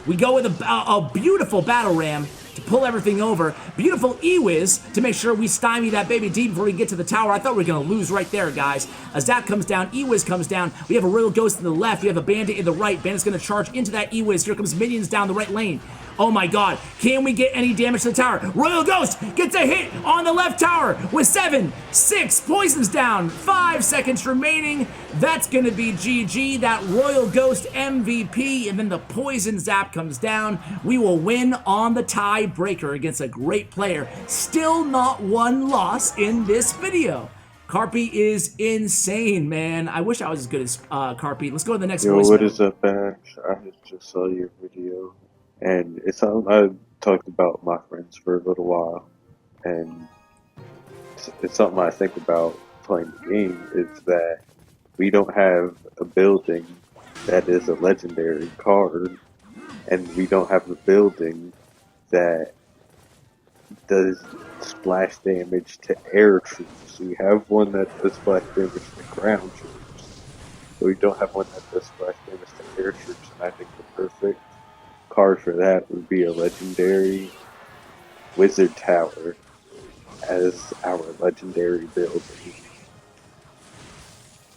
We go with a beautiful Battle Ram to pull everything over. Beautiful Ewiz to make sure we stymie that baby deep before we get to the tower. I thought we were going to lose right there, guys. A Zap comes down, Ewiz comes down. We have a Royal Ghost in the left. We have a Bandit in the right. Bandit's going to charge into that Ewiz. Here comes minions down the right lane. Oh my god, can we get any damage to the tower? Royal Ghost gets a hit on the left tower with 7, 6, poisons down, 5 seconds remaining. That's gonna be GG, that Royal Ghost MVP, and then the poison zap comes down. We will win on the tiebreaker against a great player. Still not one loss in this video. Carpi is insane, man. I wish I was as good as Carpi. Let's go to the next voicemail. What is up, Ash? I just saw your video, and it's something I talked about with my friends for a little while, and it's something I think about playing the game, is that we don't have a building that is a legendary card, and we don't have a building that does splash damage to air troops. We have one that does splash damage to ground troops, but we don't have one that does splash damage to air troops, and I think the perfect card for that would be a legendary wizard tower as our legendary building.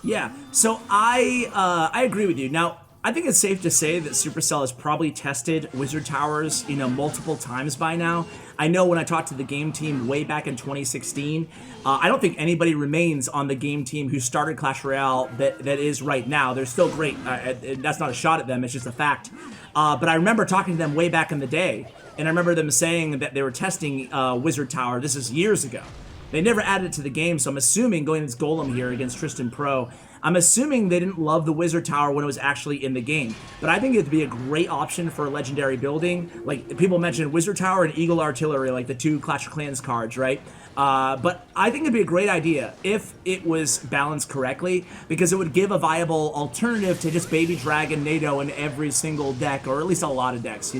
Yeah, so I agree with you. Now, I think it's safe to say that Supercell has probably tested Wizard Towers, multiple times by now. I know when I talked to the game team way back in 2016, I don't think anybody remains on the game team who started Clash Royale that is right now. They're still great. That's not a shot at them. It's just a fact. But I remember talking to them way back in the day, and I remember them saying that they were testing Wizard Tower. This is years ago. They never added it to the game, so I'm assuming going against Golem here against Tristan Pro, I'm assuming they didn't love the Wizard Tower when it was actually in the game. But I think it'd be a great option for a legendary building. Like, people mentioned Wizard Tower and Eagle Artillery, like the 2 Clash of Clans cards, right? But I think it'd be a great idea if it was balanced correctly, because it would give a viable alternative to just Baby Dragon NATO in every single deck, or at least a lot of decks,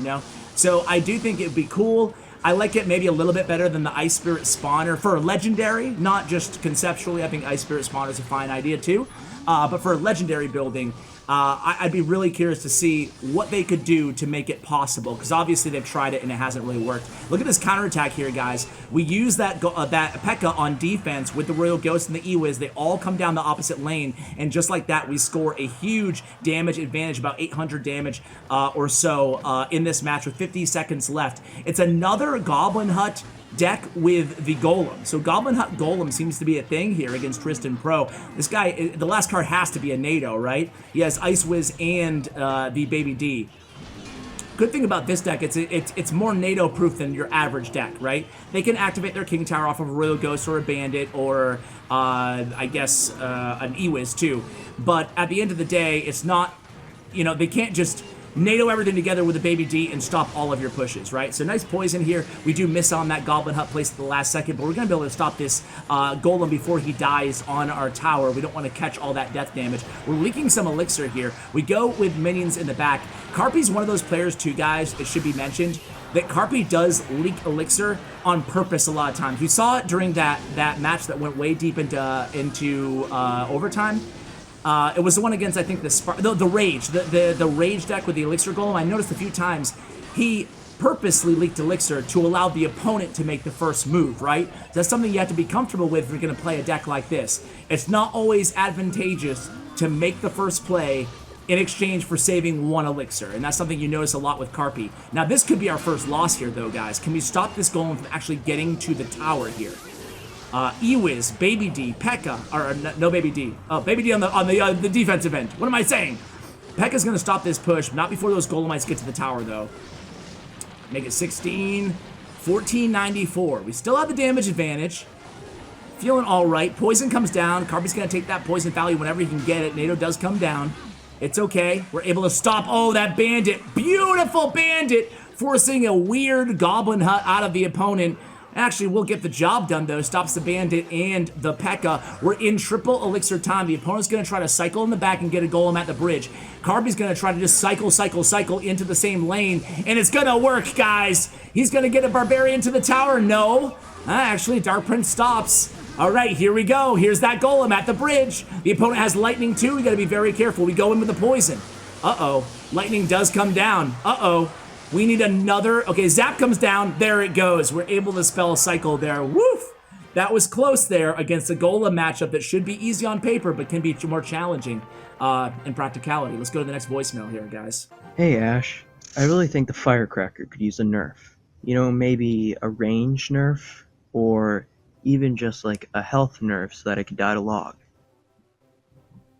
So I do think it'd be cool. I like it maybe a little bit better than the Ice Spirit Spawner for a legendary, not just conceptually. I think Ice Spirit Spawner is a fine idea too. But for a legendary building, I'd be really curious to see what they could do to make it possible, because obviously they've tried it and it hasn't really worked. Look at this counterattack here, guys. We use that P.E.K.K.A on defense with the Royal Ghost and the E-Wiz. They all come down the opposite lane, and just like that, we score a huge damage advantage, about 800 damage or so in this match with 50 seconds left. It's another Goblin Hut deck with the Golem. So Goblin Hut Golem seems to be a thing here against Tristan Pro. This guy, the last card has to be a NATO, right? He has Ice Wiz and the Baby D. Good thing about this deck, it's more NATO proof than your average deck, right? They can activate their King Tower off of a Royal Ghost or a Bandit or I guess an E-Wiz too. But at the end of the day, it's not, they can't just NATO everything together with a Baby D and stop all of your pushes, right? So nice poison here. We do miss on that Goblin Hut place at the last second, but we're going to be able to stop this Golem before he dies on our tower. We don't want to catch all that death damage. We're leaking some elixir here. We go with minions in the back. Carpi's one of those players too, guys, it should be mentioned, that Carpi does leak elixir on purpose a lot of times. We saw it during that match that went way deep into overtime. It was the one against, I think, the Rage. The Rage deck with the Elixir Golem. I noticed a few times he purposely leaked Elixir to allow the opponent to make the first move, right? That's something you have to be comfortable with if you're going to play a deck like this. It's not always advantageous to make the first play in exchange for saving 1 Elixir, and that's something you notice a lot with Carpi. Now, this could be our first loss here, though, guys. Can we stop this Golem from actually getting to the tower here? E-Wiz, Baby D, P.E.K.K.A, or no Baby D. Oh, Baby D on the defensive end. What am I saying? P.E.K.K.A's gonna stop this push, not before those Golemites get to the tower though. Make it 16, 1494. We still have the damage advantage. Feeling all right. Poison comes down. Carpi's gonna take that poison value whenever he can get it. NATO does come down. It's okay. We're able to stop. Oh, that Bandit. Beautiful Bandit, forcing a weird Goblin Hut out of the opponent. Actually, we'll get the job done, though. Stops the Bandit and the P.E.K.K.A. We're in triple elixir time. The opponent's going to try to cycle in the back and get a Golem at the bridge. Carpi's going to try to just cycle into the same lane, and it's going to work, guys. He's going to get a Barbarian to the tower. No. Actually, Dark Prince stops. All right, here we go. Here's that Golem at the bridge. The opponent has Lightning, too. We got to be very careful. We go in with the poison. Uh-oh. Lightning does come down. Uh-oh. We need another. Okay, Zap comes down. There it goes. We're able to spell a cycle there. Woof! That was close there against a Golem matchup that should be easy on paper, but can be more challenging in practicality. Let's go to the next voicemail here, guys. Hey, Ash. I really think the Firecracker could use a nerf. You know, maybe a range nerf, or even just like a health nerf so that it could die to log.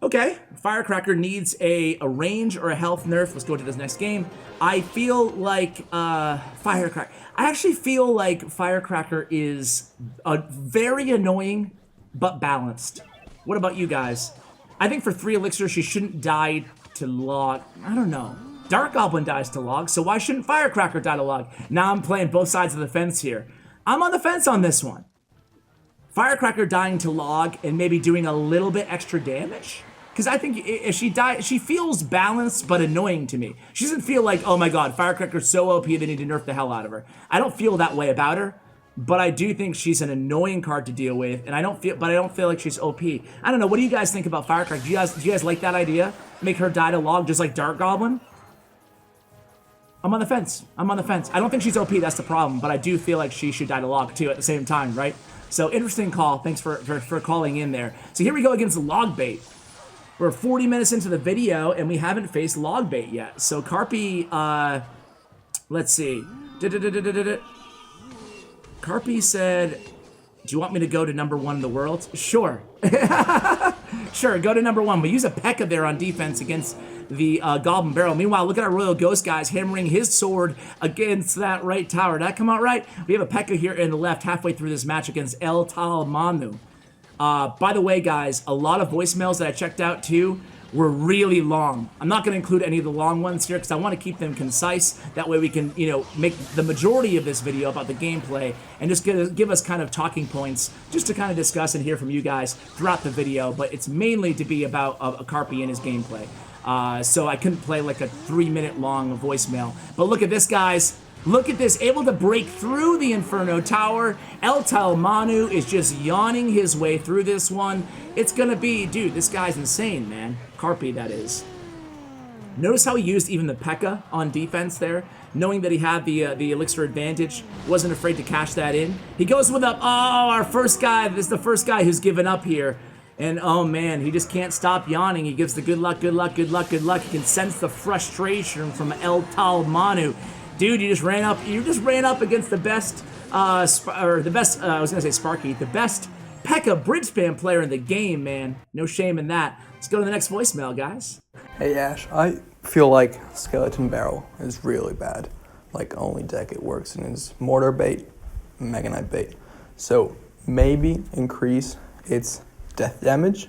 Okay, Firecracker needs a range or a health nerf. Let's go to this next game. I feel like Firecracker. I actually feel like Firecracker is very annoying, but balanced. What about you guys? I think for 3 elixir, she shouldn't die to log. I don't know. Dark Goblin dies to log, so why shouldn't Firecracker die to log? Now I'm playing both sides of the fence here. I'm on the fence on this one. Firecracker dying to log and maybe doing a little bit extra damage? Because I think if she dies, she feels balanced but annoying to me. She doesn't feel like, oh my god, Firecracker's so OP they need to nerf the hell out of her. I don't feel that way about her, but I do think she's an annoying card to deal with, and I don't feel like she's OP. I don't know. What do you guys think about Firecracker? Do you guys like that idea? Make her die to log just like Dark Goblin? I'm on the fence. I'm on the fence. I don't think she's OP. That's the problem, but I do feel like she should die to log too at the same time, right? So interesting call. Thanks for calling in there. So here we go against Logbait. We're 40 minutes into the video, and we haven't faced Logbait yet. So Carpi, let's see. Carpi said, do you want me to go to #1 in the world? Sure. Sure, go to #1. We use a P.E.K.K.A there on defense against the Goblin Barrel. Meanwhile, look at our Royal Ghost guys hammering his sword against that right tower. Did that come out right? We have a P.E.K.K.A here in the left halfway through this match against El Talmanu. By the way, guys, a lot of voicemails that I checked out too were really long. I'm not going to include any of the long ones here because I want to keep them concise. That way we can, you know, make the majority of this video about the gameplay and just give us kind of talking points just to kind of discuss and hear from you guys throughout the video. But it's mainly to be about a Carpi and his gameplay. So I couldn't play like a 3-minute long voicemail. But look at this, guys. Look at this, able to break through the Inferno Tower. El Talmanu is just yawning his way through this one. It's gonna be, dude, this guy's insane, man. Carpi, that is. Notice how he used even the P.E.K.K.A on defense there, knowing that he had the elixir advantage, wasn't afraid to cash that in. He goes with a, oh, our first guy, this is the first guy who's given up here. And oh man, he just can't stop yawning. He gives the good luck, good luck, good luck, good luck. He can sense the frustration from El Talmanu. Dude, you just ran up against the best, I was gonna say Sparky, the best PEKKA Bridge spam player in the game, man. No shame in that. Let's go to the next voicemail, guys. Hey Ash, I feel like Skeleton Barrel is really bad. Like only deck it works in is Mortar Bait, Mega Knight Bait. So maybe increase its death damage.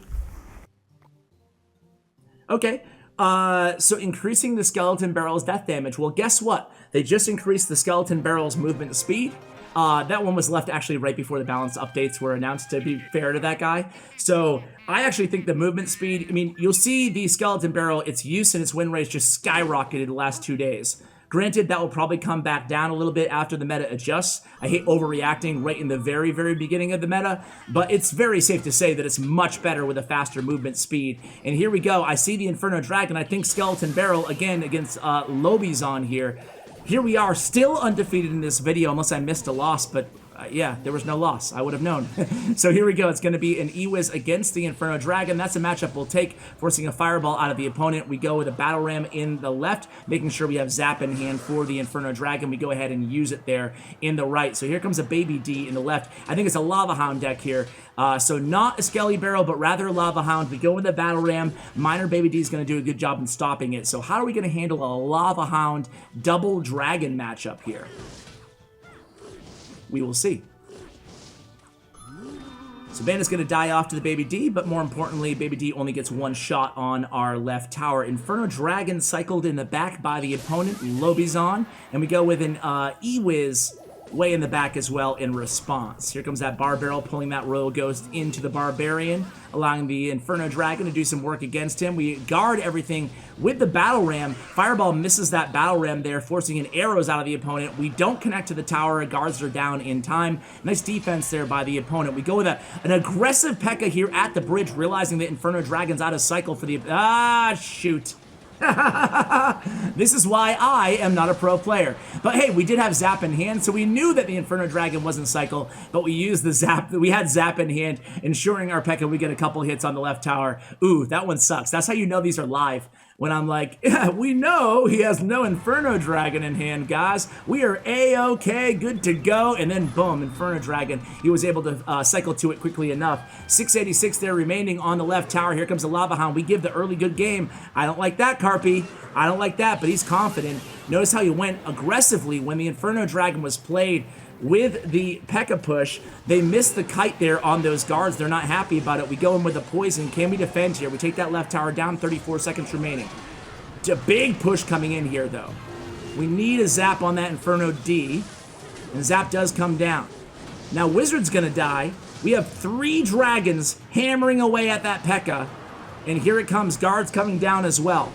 Okay, so increasing the Skeleton Barrel's death damage. Well, guess what? They just increased the Skeleton Barrel's movement speed. That one was left actually right before the balance updates were announced, to be fair to that guy. So I actually think the movement speed, I mean, you'll see the Skeleton Barrel, its use and its win rates just skyrocketed the last 2 days. Granted, that will probably come back down a little bit after the meta adjusts. I hate overreacting right in the very, very beginning of the meta, but it's very safe to say that it's much better with a faster movement speed. And here we go. I see the Inferno Dragon. I think Skeleton Barrel, again, against Lobizon here. Here we are, still undefeated in this video, unless I missed a loss, but yeah, there was no loss. I would have known. So here we go. It's going to be an Ewiz against the Inferno Dragon. That's a matchup we'll take, forcing a Fireball out of the opponent. We go with a Battle Ram in the left, making sure we have Zap in hand for the Inferno Dragon. We go ahead and use it there in the right. So here comes a Baby D in the left. I think it's a Lava Hound deck here. So not a Skelly Barrel, but rather a Lava Hound. We go with the Battle Ram. Minor Baby D is going to do a good job in stopping it. So how are we going to handle a Lava Hound double Dragon matchup here? We will see. So Bandit's going to die off to the Baby D, but more importantly, Baby D only gets one shot on our left tower. Inferno Dragon cycled in the back by the opponent, Lobizon, and we go with an Ewiz way in the back as well in response. Here comes that Bar Barrel pulling that Royal Ghost into the Barbarian, allowing the Inferno Dragon to do some work against him. We guard everything with the Battle Ram. Fireball misses that Battle Ram there, forcing in arrows out of the opponent. We don't connect to the tower. Guards are down in time. Nice defense there by the opponent. We go with an aggressive P.E.K.K.A here at the bridge, realizing that Inferno Dragon's out of cycle for the... Ah, shoot. This is why I am not a pro player. But hey, we did have Zap in hand, so we knew that the Inferno Dragon wasn't cycle, but we used the Zap. We had Zap in hand, ensuring our P.E.K.K.A we get a couple hits on the left tower. Ooh, that one sucks. That's how you know these are live. when I'm like, yeah, we know he has no Inferno Dragon in hand, guys. We are A-okay, good to go. And then, boom, Inferno Dragon. He was able to cycle to it quickly enough. 686 there remaining on the left tower. Here comes the Lava Hound. We give the early good game. I don't like that, Carpi. I don't like that, but he's confident. Notice how he went aggressively when the Inferno Dragon was played with the P.E.K.K.A push. They missed the kite there on those guards. They're not happy about it. We go in with the poison. Can we defend here? We take that left tower down, 34 seconds remaining. It's a big push coming in here, though. We need a zap on that Inferno D, and zap does come down. Now, Wizard's gonna die. We have 3 dragons hammering away at that P.E.K.K.A, and here it comes. Guards coming down as well.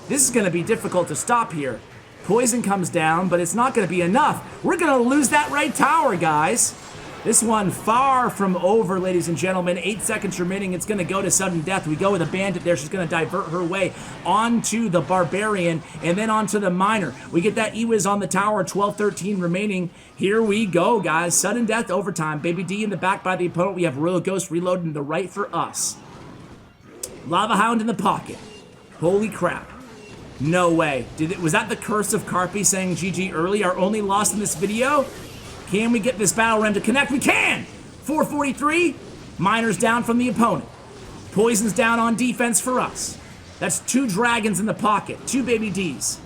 This is gonna be difficult to stop here. Poison comes down, but it's not going to be enough. We're going to lose that right tower, guys. This one far from over, ladies and gentlemen. 8 seconds remaining. It's going to go to sudden death. We go with a bandit there. She's going to divert her way onto the barbarian and then onto the miner. We get that E-Wiz on the tower. 12-13 remaining. Here we go, guys. Sudden death overtime. Baby D in the back by the opponent. We have Royal Ghost reloading the right for us. Lava Hound in the pocket. Holy crap. No way. Was that the curse of Carpi saying GG early? Our only loss in this video? Can we get this battle ram to connect? We can! 443. Miners down from the opponent. Poison's down on defense for us. That's 2 dragons in the pocket. 2 baby Ds.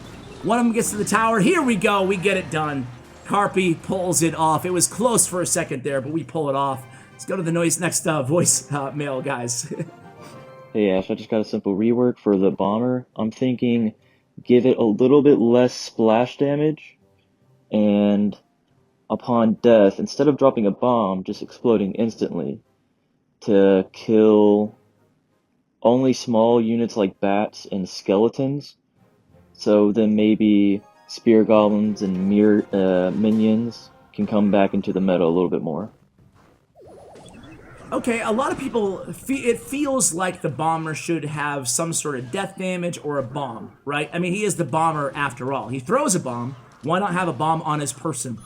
One of them gets to the tower. Here we go. We get it done. Carpi pulls it off. It was close for a second there, but we pull it off. Let's go to the next voice mail, guys. Hey Ash, I just got a simple rework for the bomber. I'm thinking give it a little bit less splash damage, and upon death, instead of dropping a bomb, just exploding instantly to kill only small units like bats and skeletons. So then maybe spear goblins and minions can come back into the meta a little bit more. Okay, a lot of people, it feels like the bomber should have some sort of death damage or a bomb, right? I mean, he is the bomber after all. He throws a bomb. Why not have a bomb on his person,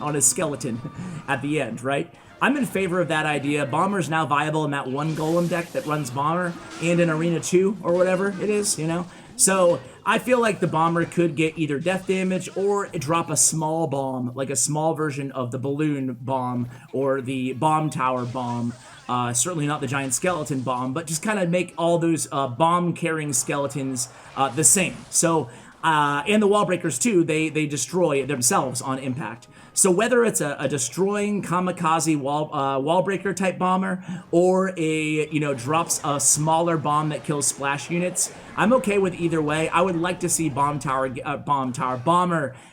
on his skeleton at the end, right? I'm in favor of that idea. Bomber's now viable in that one golem deck that runs bomber and in Arena 2 or whatever it is, you know? So I feel like the bomber could get either death damage or drop a small bomb, like a small version of the balloon bomb or the bomb tower bomb. Certainly not the giant skeleton bomb, but just kind of make all those bomb-carrying skeletons the same. So, and the wall breakers too, they destroy themselves on impact. So whether it's a destroying kamikaze wall breaker type bomber or drops a smaller bomb that kills splash units, I'm okay with either way. I would like to see bomber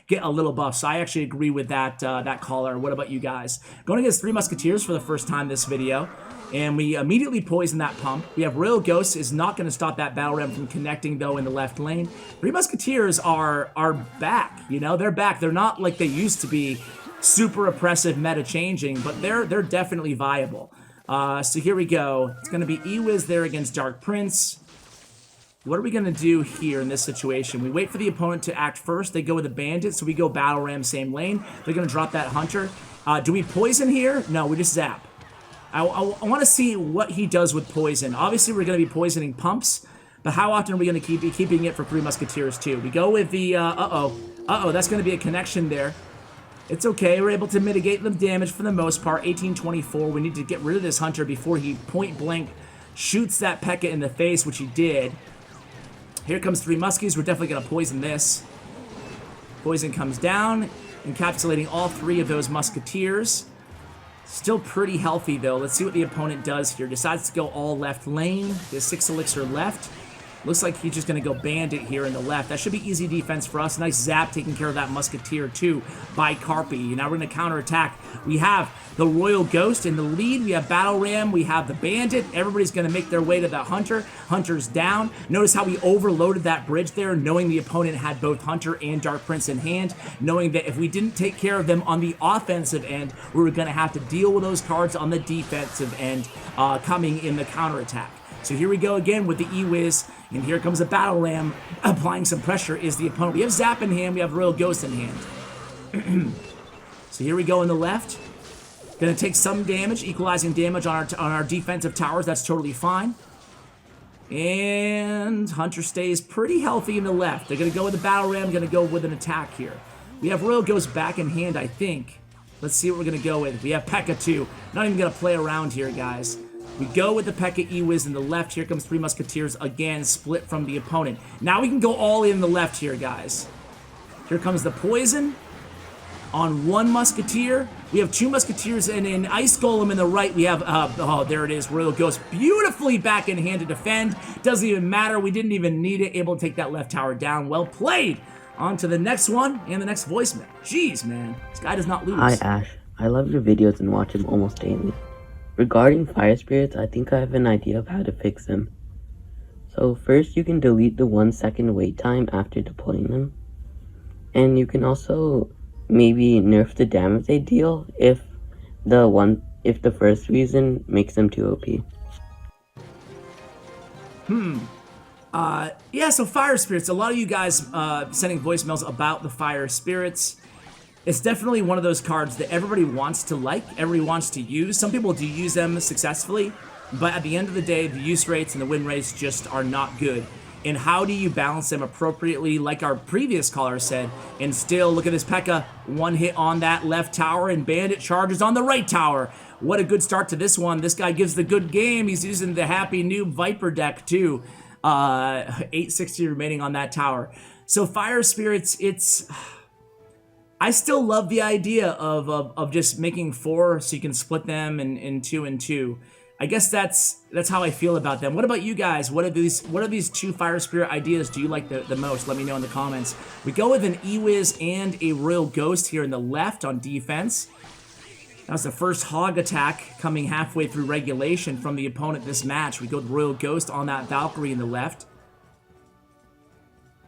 get a little buff. So I actually agree with that caller. What about you guys? Going against 3 Musketeers for the first time this video. And we immediately poison that pump. We have Royal Ghost is not going to stop that battle ram from connecting, though, in the left lane. 3 Musketeers are back, you know? They're back. They're not like they used to be, super oppressive meta changing, but they're definitely viable. So here we go. It's going to be E-Wiz there against Dark Prince. What are we going to do here in this situation? We wait for the opponent to act first. They go with a bandit, so we go battle ram, same lane. They're going to drop that hunter. Do we poison here? No, we just zap. I want to see what he does with poison. Obviously, we're going to be poisoning pumps, but how often are we going to be keeping it for 3 Musketeers too? We go with the, that's going to be a connection there. It's okay, we're able to mitigate the damage for the most part. 1824, we need to get rid of this hunter before he point blank shoots that P.E.K.K.A in the face, which he did. Here comes 3 Muskies, we're definitely going to poison this. Poison comes down, encapsulating all 3 of those Musketeers. Still pretty healthy, though. Let's see what the opponent does here. Decides to go all left lane. There's 6 elixir left. Looks like he's just going to go bandit here in the left. That should be easy defense for us. Nice zap taking care of that Musketeer, too, by Carpi. Now we're going to counterattack. We have the Royal Ghost in the lead. We have Battle Ram. We have the Bandit. Everybody's going to make their way to the Hunter. Hunter's down. Notice how we overloaded that bridge there, knowing the opponent had both Hunter and Dark Prince in hand, knowing that if we didn't take care of them on the offensive end, we were going to have to deal with those cards on the defensive end coming in the counterattack. So here we go again with the E-Wiz, and here comes a Battle Ram applying some pressure is the opponent. We have Zap in hand, we have Royal Ghost in hand. So here we go in the left. Gonna take some damage, equalizing damage on our defensive towers, that's totally fine. And Hunter stays pretty healthy in the left. They're going to go with the Battle Ram, going to go with an attack here. We have Royale goes back in hand, I think. Let's see what we're going to go with. We have P.E.K.K.A too. Not even going to play around here, guys. We go with the P.E.K.K.A E-Wiz in the left. Here comes Three Musketeers again, split from the opponent. Now we can go all in the left here, guys. Here comes the Poison on one Musketeer. We have two Musketeers and an Ice Golem in the right. We have, oh, there it is. Royale goes beautifully back in hand to defend. Doesn't even matter. We didn't even need it. Able to take that left tower down. Well played. On to the next one and the next voicemail. Jeez, man. This guy does not lose. Hi, Ash. I love your videos and watch them almost daily. Regarding fire spirits, I think I have an idea of how to fix them. So first, you can delete the 1 second wait time after deploying them. And you can also maybe nerf the damage they deal if the first reason makes them too OP. Yeah, so fire spirits. A lot of you guys sending voicemails about the fire spirits. It's definitely one of those cards that everybody wants to like, everybody wants to use. Some people do use them successfully, but at the end of the day, the use rates and the win rates just are not good. And how do you balance them appropriately, like our previous caller said, and still, look at this P.E.K.K.A, one hit on that left tower, and Bandit charges on the right tower. What a good start to this one. This guy gives the good game. He's using the Happy Noob Viper deck, too. 860 remaining on that tower. So Fire Spirits, it's... I still love the idea of just making 4 so you can split them in 2 and 2. I guess that's how I feel about them. What about you guys? What are these 2 Fire Spirit ideas do you like the most? Let me know in the comments. We go with an E-Wiz and a Royal Ghost here in the left on defense. That was the first hog attack coming halfway through regulation from the opponent this match. We go with Royal Ghost on that Valkyrie in the left.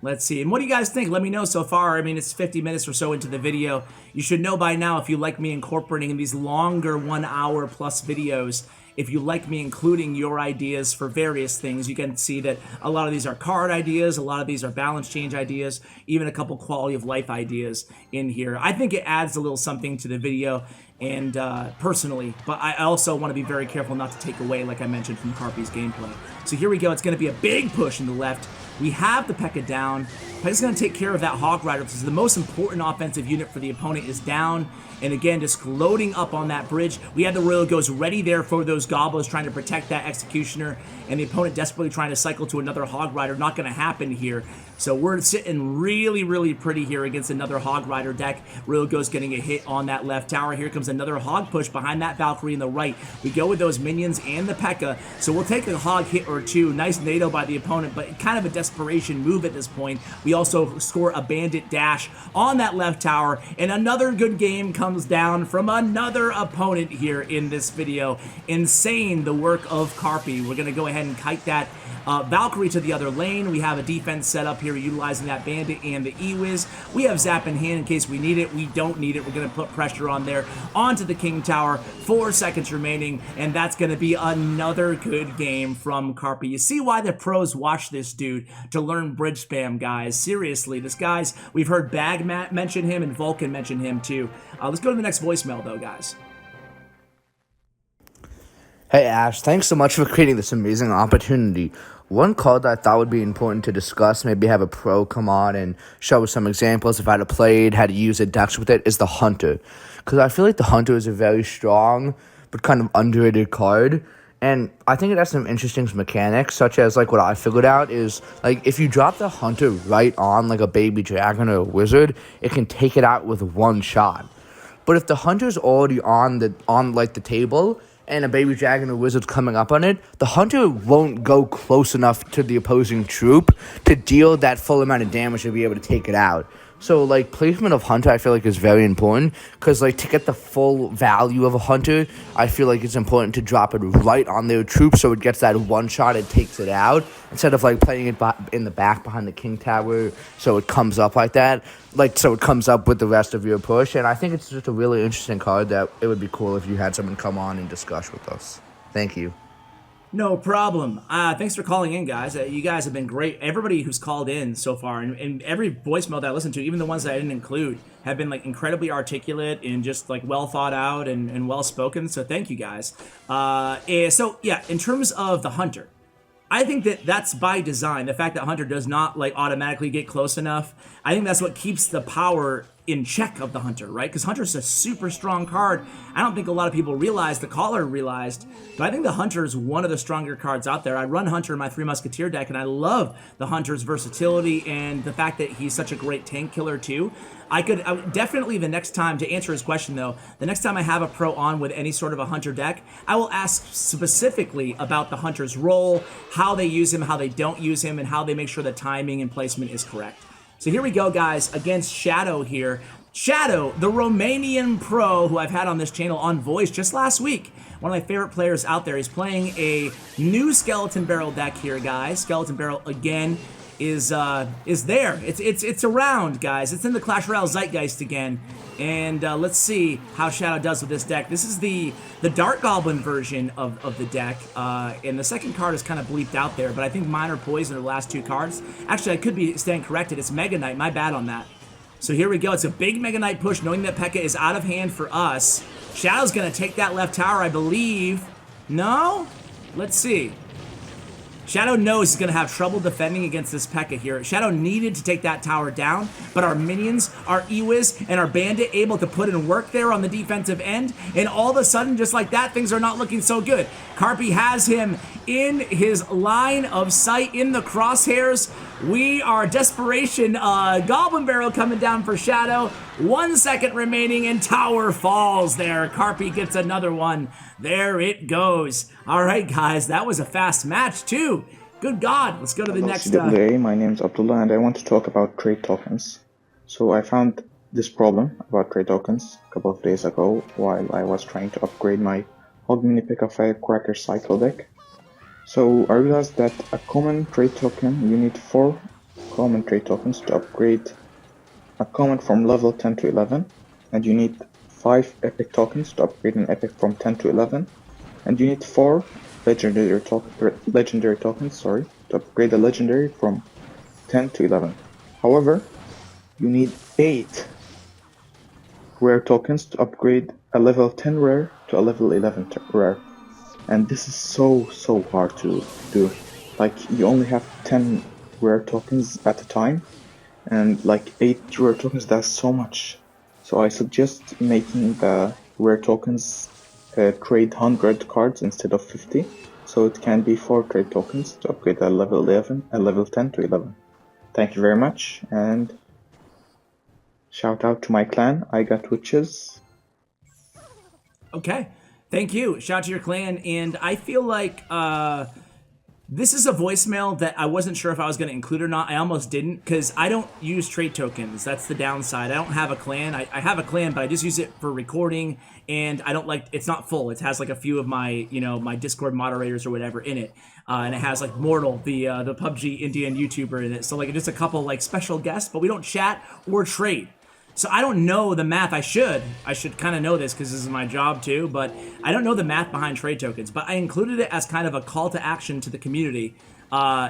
Let's see. And what do you guys think? Let me know so far. I mean, it's 50 minutes or so into the video. You should know by now if you like me incorporating in these longer 1 hour plus videos. If you like me including your ideas for various things, you can see that a lot of these are card ideas, a lot of these are balance change ideas, even a couple quality of life ideas in here. I think it adds a little something to the video and personally, but I also want to be very careful not to take away, like I mentioned, from Carpi's gameplay. So here we go. It's going to be a big push in the left. We have the P.E.K.K.A down. P.E.K.K.A's going to take care of that Hog Rider because the most important offensive unit for the opponent is down. And again, just loading up on that bridge. We have the Royal Ghost ready there for those Gobblers trying to protect that Executioner. And the opponent desperately trying to cycle to another Hog Rider. Not going to happen here. So we're sitting really, really pretty here against another Hog Rider deck. Royal Ghost getting a hit on that left tower. Here comes another Hog push behind that Valkyrie in the right. We go with those minions and the P.E.K.K.A. So we'll take a Hog hit or 2. Nice NATO by the opponent, but kind of a desperation move at this point. We also score a Bandit dash on that left tower, and another good game comes down from another opponent here in this video. Insane, the work of Carpi. We're going to go ahead and kite that Valkyrie to the other lane. We have a defense set up here utilizing that Bandit and the E-Wiz. We have Zap in hand in case we need it. We don't need it. We're going to put pressure on there onto the King Tower. 4 seconds remaining, and that's going to be another good game from Carpi. You see why the pros watch this dude to learn bridge spam, guys. Seriously, this guy's, we've heard Bag mention him and Vulcan mention him too. Let's go to the next voicemail though, guys. Hey Ash, thanks so much for creating this amazing opportunity. One card that I thought would be important to discuss, maybe have a pro come on and show us some examples of how to play it, how to use it, decks with it, is the Hunter. Because I feel like the Hunter is a very strong but kind of underrated card. And I think it has some interesting mechanics, such as, like, what I figured out is, like, if you drop the Hunter right on, like, a baby dragon or a wizard, it can take it out with 1 shot. But if the Hunter's already on the table, and a baby dragon or wizard's coming up on it, the Hunter won't go close enough to the opposing troop to deal that full amount of damage to be able to take it out. So, like, placement of Hunter, I feel like, is very important, because, like, to get the full value of a Hunter, I feel like it's important to drop it right on their troop so it gets that 1 shot, it takes it out, instead of, like, playing it in the back behind the King Tower so it comes up like that, like, so it comes up with the rest of your push. And I think it's just a really interesting card that it would be cool if you had someone come on and discuss with us. Thank you. No problem. Thanks for calling in, guys. You guys have been great. Everybody who's called in so far, and every voicemail that I listened to, even the ones that I didn't include, have been, like, incredibly articulate and just, like, well thought out and well spoken. So thank you guys. So yeah, in terms of the Hunter, I think that that's by design. The fact that Hunter does not like automatically get close enough, I think that's what keeps the power in check of the Hunter, right? Because Hunter's a super strong card. I don't think a lot of people realize, the caller realized, but I think the Hunter is one of the stronger cards out there. I run Hunter in my Three Musketeer deck, and I love the Hunter's versatility and the fact that he's such a great tank killer too. I would definitely, the next time, to answer his question though, the next time I have a pro on with any sort of a Hunter deck, I will ask specifically about the Hunter's role, how they use him, how they don't use him, and how they make sure the timing and placement is correct. So here we go, guys, against Shadow here. Shadow, the Romanian pro who I've had on this channel on voice just last week. One of my favorite players out there. He's playing a new Skeleton Barrel deck here, guys. Skeleton Barrel, again, is there. It's around, guys. It's in the Clash Royale zeitgeist again. And let's see how Shadow does with this deck. This is the Dark Goblin version of the deck. And the second card is kind of bleeped out there, but I think Minor Poison are the last two cards. Actually, I could be staying corrected. It's Mega Knight. My bad on that. So here we go. It's a big Mega Knight push, knowing that P.E.K.K.A is out of hand for us. Shadow's going to take that left tower, I believe. No? Let's see. Shadow knows he's going to have trouble defending against this P.E.K.K.A here. Shadow needed to take that tower down, but our minions, our Ewiz, and our Bandit able to put in work there on the defensive end, and all of a sudden, just like that, things are not looking so good. Carpi has him in his line of sight, in the crosshairs. We are desperation. Goblin Barrel coming down for Shadow. 1 second remaining, and tower falls there. Carpi gets another one. There it goes. All right, guys, that was a fast match, too. Good God. Let's go to the next. CWA, my name's Abdullah, and I want to talk about trade tokens. So I found this problem about trade tokens a couple of days ago while I was trying to upgrade my Hog Mini PEKKA Firecracker Cyclo deck. So I realized that a common trade token, you need 4 common trade tokens to upgrade a common from level 10 to 11, and you need 5 epic tokens to upgrade an epic from 10 to 11, and you need 4 legendary tokens to upgrade a legendary from 10 to 11. However, you need 8 rare tokens to upgrade a level 10 rare to a level 11 rare. And this is so hard to do. Like, you only have 10 rare tokens at a time, and like 8 rare tokens, that's so much. So I suggest making the rare tokens trade 100 cards instead of 50. So it can be 4 trade tokens to upgrade a level 11, a level 10 to 11. Thank you very much, and shout out to my clan. I got witches. Okay. Thank you. Shout out to your clan. And I feel like this is a voicemail that I wasn't sure if I was going to include or not. I almost didn't, because I don't use trade tokens. That's the downside. I don't have a clan. I have a clan, but I just use it for recording, and I don't like, it's not full. It has like a few of my, my Discord moderators or whatever in it. And it has like Mortal, the PUBG Indian YouTuber in it. So like just a couple like special guests, but we don't chat or trade. So I don't know the math. I should kind of know this because this is my job too, but I don't know the math behind trade tokens. But I included it as kind of a call to action to the community.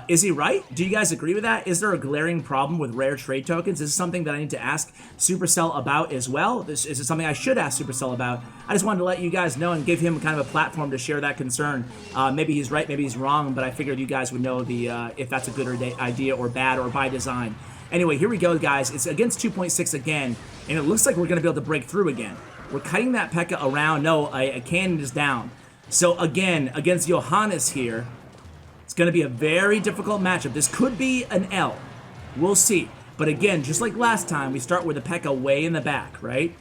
Is he right? Do you guys agree with that? Is there a glaring problem with rare trade tokens? Is this something that I need to ask Supercell about as well? Is it something I should ask Supercell about? I just wanted to let you guys know and give him kind of a platform to share that concern. Maybe he's right, maybe he's wrong, but I figured you guys would know if that's a good idea or bad or by design. Anyway, here we go, guys. It's against 2.6 again, and it looks like we're going to be able to break through again. We're cutting that P.E.K.K.A around. No, a cannon is down. So again, against Johannes here, it's going to be a very difficult matchup. This could be an L. We'll see. But again, just like last time, we start with the P.E.K.K.A way in the back, right?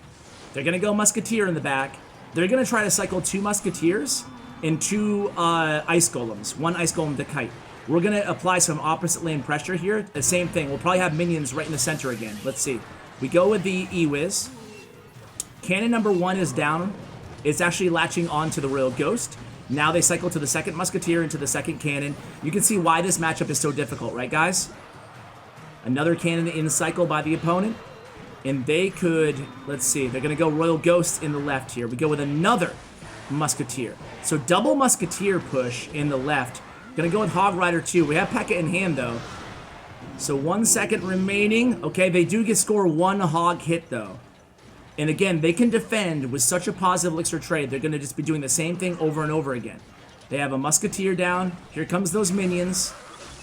They're going to go Musketeer in the back. They're going to try to cycle 2 Musketeers and 2 Ice Golems. 1 Ice Golem to kite. We're going to apply some opposite lane pressure here. The same thing. We'll probably have minions right in the center again. Let's see. We go with the Ewiz. Cannon number 1 is down. It's actually latching on to the Royal Ghost. Now they cycle to the second Musketeer into the second cannon. You can see why this matchup is so difficult, right, guys? Another cannon in cycle by the opponent. And they could, let's see, they're going to go Royal Ghost in the left here. We go with another Musketeer. So double Musketeer push in the left. Gonna go with Hog Rider 2. We have P.E.K.K.A in hand, though. So 1 second remaining. Okay, they do score 1 Hog hit, though. And again, they can defend with such a positive elixir trade. They're gonna just be doing the same thing over and over again. They have a Musketeer down. Here comes those minions.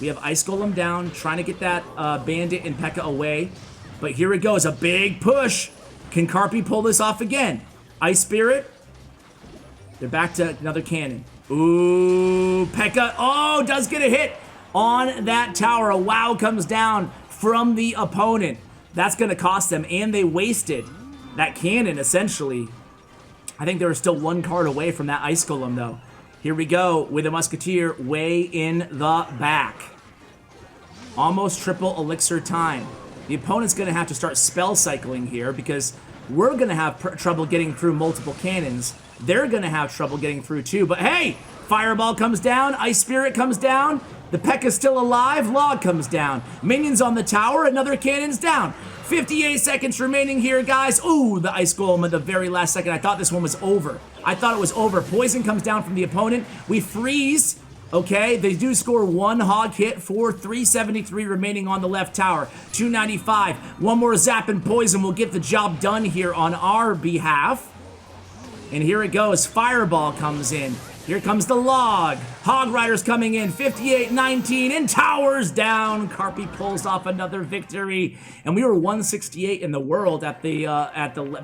We have Ice Golem down, trying to get that Bandit and P.E.K.K.A away. But here it goes, a big push. Can Carpi pull this off again? Ice Spirit. They're back to another cannon. Ooh, P.E.K.K.A. Oh, does get a hit on that tower. A wow comes down from the opponent. That's going to cost them, and they wasted that cannon, essentially. I think they were still one card away from that Ice Golem, though. Here we go with a Musketeer way in the back. Almost triple elixir time. The opponent's going to have to start spell cycling here because we're going to have trouble getting through multiple cannons. They're going to have trouble getting through too. But hey, Fireball comes down. Ice Spirit comes down. The P.E.K.K.A's still alive. Log comes down. Minions on the tower. Another cannon's down. 58 seconds remaining here, guys. Ooh, the Ice Golem at the very last second. I thought this one was over. I thought it was over. Poison comes down from the opponent. We freeze. Okay, they do score one hog hit for 373 remaining on the left tower. 295. One more zap and poison will get the job done here on our behalf. And here it goes. Fireball comes in. Here comes the log. Hog Riders coming in. 58-19 and towers down. Carpi pulls off another victory. And we were 168 in the world at the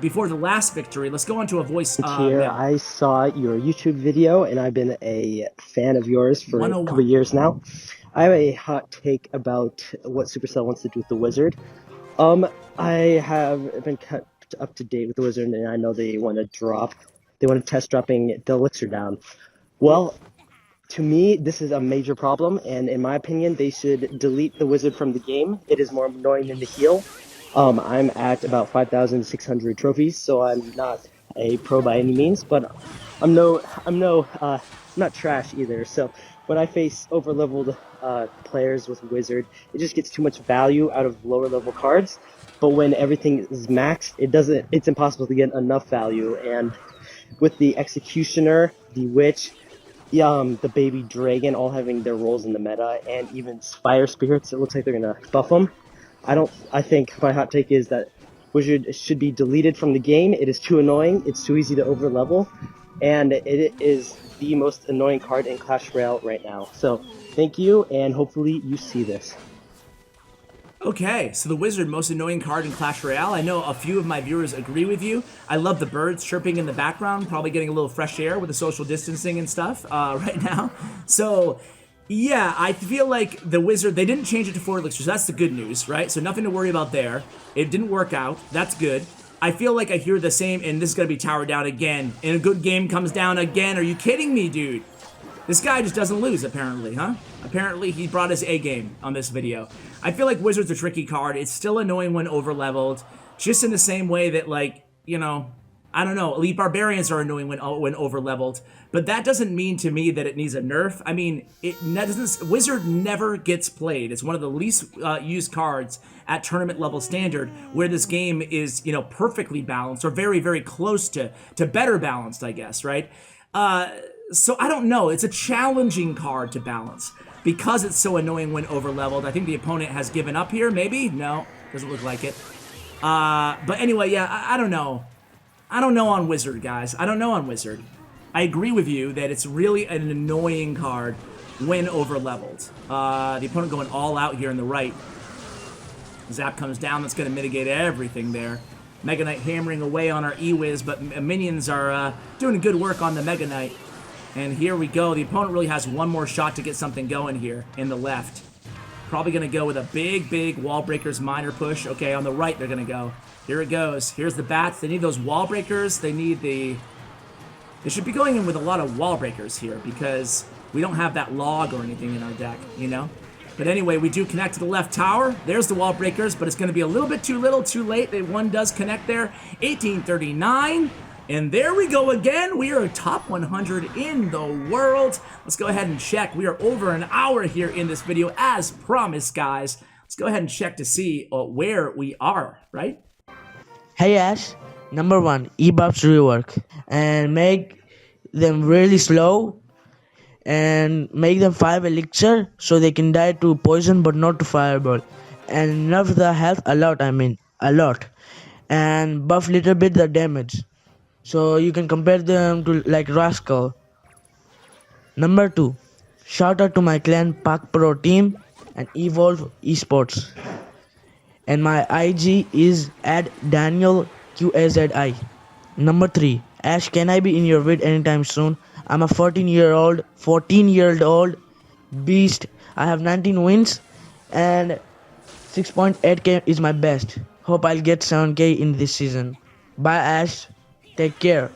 before the last victory. Let's go on to a voice. Here, I saw your YouTube video, and I've been a fan of yours for a couple of years now. I have a hot take about what Supercell wants to do with the Wizard. I have been kept up to date with the Wizard, and I know they want to test dropping the Elixir down. Well, to me, this is a major problem, and in my opinion, they should delete the Wizard from the game. It is more annoying than the heal. I'm at about 5,600 trophies, so I'm not a pro by any means, but I'm not trash either. So when I face over-leveled players with Wizard, it just gets too much value out of lower-level cards. But when everything is maxed, it's impossible to get enough value. And with the Executioner, the Witch, the Baby Dragon all having their roles in the meta, and even Fire Spirits, it looks like they're gonna buff them. I think my hot take is that Wizard should be deleted from the game. It is too annoying, it's too easy to overlevel, and it is the most annoying card in Clash Royale right now. So, thank you, and hopefully you see this. Okay, so the Wizard, most annoying card in Clash Royale. I know a few of my viewers agree with you. I love the birds chirping in the background, probably getting a little fresh air with the social distancing and stuff right now. So, yeah, I feel like the Wizard, they didn't change it to 4 elixirs. That's the good news, right? So nothing to worry about there. It didn't work out. That's good. I feel like I hear the same, and this is going to be towered down again. And a good game comes down again. Are you kidding me, dude? This guy just doesn't lose, apparently, huh? Apparently, he brought his A game on this video. I feel like Wizard's a tricky card. It's still annoying when overleveled. Just in the same way that, like, you know, I don't know. Elite Barbarians are annoying when overleveled. But that doesn't mean to me that it needs a nerf. I mean, Wizard never gets played. It's one of the least used cards at tournament level standard, where this game is, you know, perfectly balanced, or very, very close to better balanced, I guess, right? So I don't know. It's a challenging card to balance because it's so annoying when overleveled. I think the opponent has given up here. Maybe? No. Doesn't look like it. But anyway, yeah, I don't know. I don't know on Wizard, guys. I don't know on Wizard. I agree with you that it's really an annoying card when overleveled. The opponent going all out here in the right. Zap comes down. That's going to mitigate everything there. Mega Knight hammering away on our E-Wiz, but minions are doing good work on the Mega Knight. And here we go. The opponent really has one more shot to get something going here in the left. Probably going to go with a big Wall Breakers minor push. Okay, on the right they're going to go. Here it goes. Here's the bats. They need those Wall Breakers. They should be going in with a lot of Wall Breakers here because we don't have that log or anything in our deck, you know? But anyway, we do connect to the left tower. There's the Wall Breakers, but it's going to be a little bit too little, too late. One does connect there. 1839. And there we go again. We are top 100 in the world. Let's go ahead and check. We are over an hour here in this video, as promised, guys. Let's go ahead and check to see where we are, right? Hey Ash, number 1, E-buffs rework. And make them really slow. And make them 5 elixir so they can die to poison but not to fireball. And nerf the health a lot, a lot. And buff little bit the damage. So you can compare them to like Rascal. Number 2, shout out to my clan Pak Pro team and Evolve Esports. And my IG is at Daniel QAZI. Number 3, Ash, can I be in your vid anytime soon? I'm a 14-year-old beast. I have 19 wins and 6.8k is my best. Hope I'll get 7k in this season. Bye, Ash. Take care.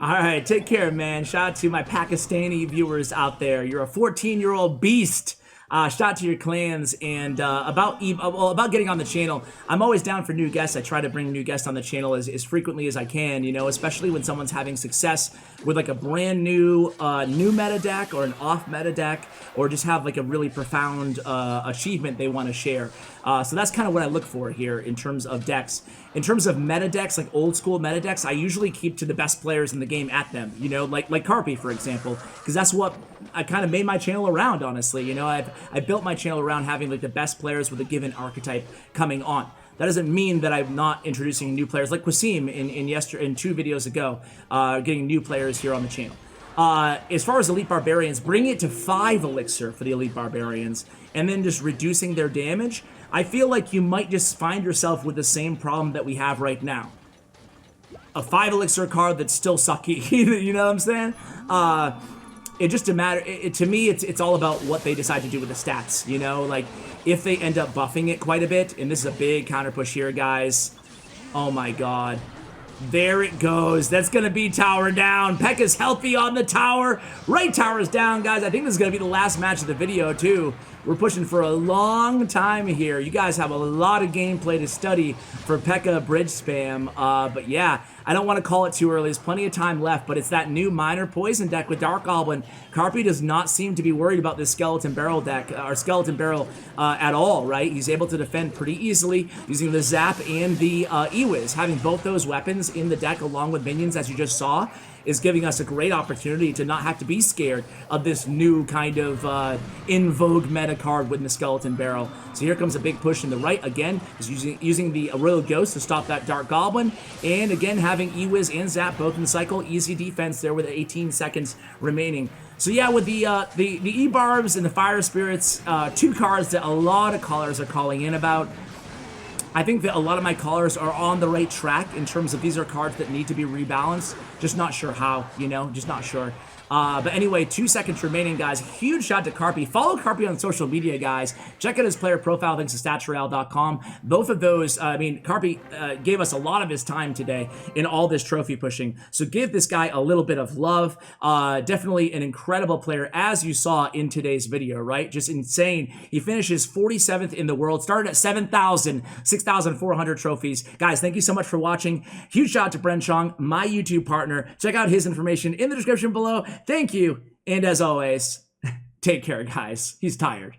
All right, take care, man. Shout out to my Pakistani viewers out there. You're a 14-year-old beast. Shout out to your clans. And about getting on the channel, I'm always down for new guests. I try to bring new guests on the channel as frequently as I can, you know, especially when someone's having success with like a brand new meta deck or an off meta deck, or just have like a really profound achievement they want to share. So that's kind of what I look for here in terms of decks. In terms of meta decks, like old school meta decks, I usually keep to the best players in the game at them, you know, like Carpi, for example, because that's what I kind of made my channel around, honestly. You know, I built my channel around having like the best players with a given archetype coming on. That doesn't mean that I'm not introducing new players, like Qasim in 2 videos ago, getting new players here on the channel. As far as Elite Barbarians, bring it to 5 elixir for the Elite Barbarians, and then just reducing their damage. I feel like you might just find yourself with the same problem that we have right now. A 5 elixir card that's still sucky, you know what I'm saying? It just to me, it's all about what they decide to do with the stats, you know? Like, if they end up buffing it quite a bit, and this is a big counter push here, guys. Oh my god. There it goes. That's going to be tower down. Pekka's healthy on the tower. Right tower's down, guys. I think this is going to be the last match of the video, too. We're pushing for a long time here. You guys have a lot of gameplay to study for PEKKA Bridge spam. But yeah, I don't want to call it too early. There's plenty of time left, but it's that new Minor Poison deck with Dark Goblin. Carpi does not seem to be worried about this Skeleton Barrel deck, or Skeleton Barrel at all, right? He's able to defend pretty easily using the Zap and the E-Wiz. Having both those weapons in the deck along with minions, as you just saw, is giving us a great opportunity to not have to be scared of this new kind of in vogue meta card with the Skeleton Barrel. So here comes a big push in the right again, is using the Royal Ghost to stop that Dark Goblin, and again having E-Wiz and Zap both in the cycle. Easy defense there with 18 seconds remaining. So yeah, with the E-Barbs and the Fire Spirits, 2 cards that a lot of callers are calling in about. I think that a lot of my callers are on the right track in terms of these are cards that need to be rebalanced. Just not sure how, you know, just not sure. But anyway, 2 seconds remaining, guys. Huge shout to Carpi. Follow Carpi on social media, guys. Check out his player profile, thanks to statsroyale.com. Both of those, I mean, Carpi gave us a lot of his time today in all this trophy pushing. So give this guy a little bit of love. Definitely an incredible player, as you saw in today's video, right? Just insane. He finishes 47th in the world, started at 7,000, 6,400 trophies. Guys, thank you so much for watching. Huge shout out to Bren Chong, my YouTube partner. Check out his information in the description below. Thank you, and as always, take care, guys. He's tired.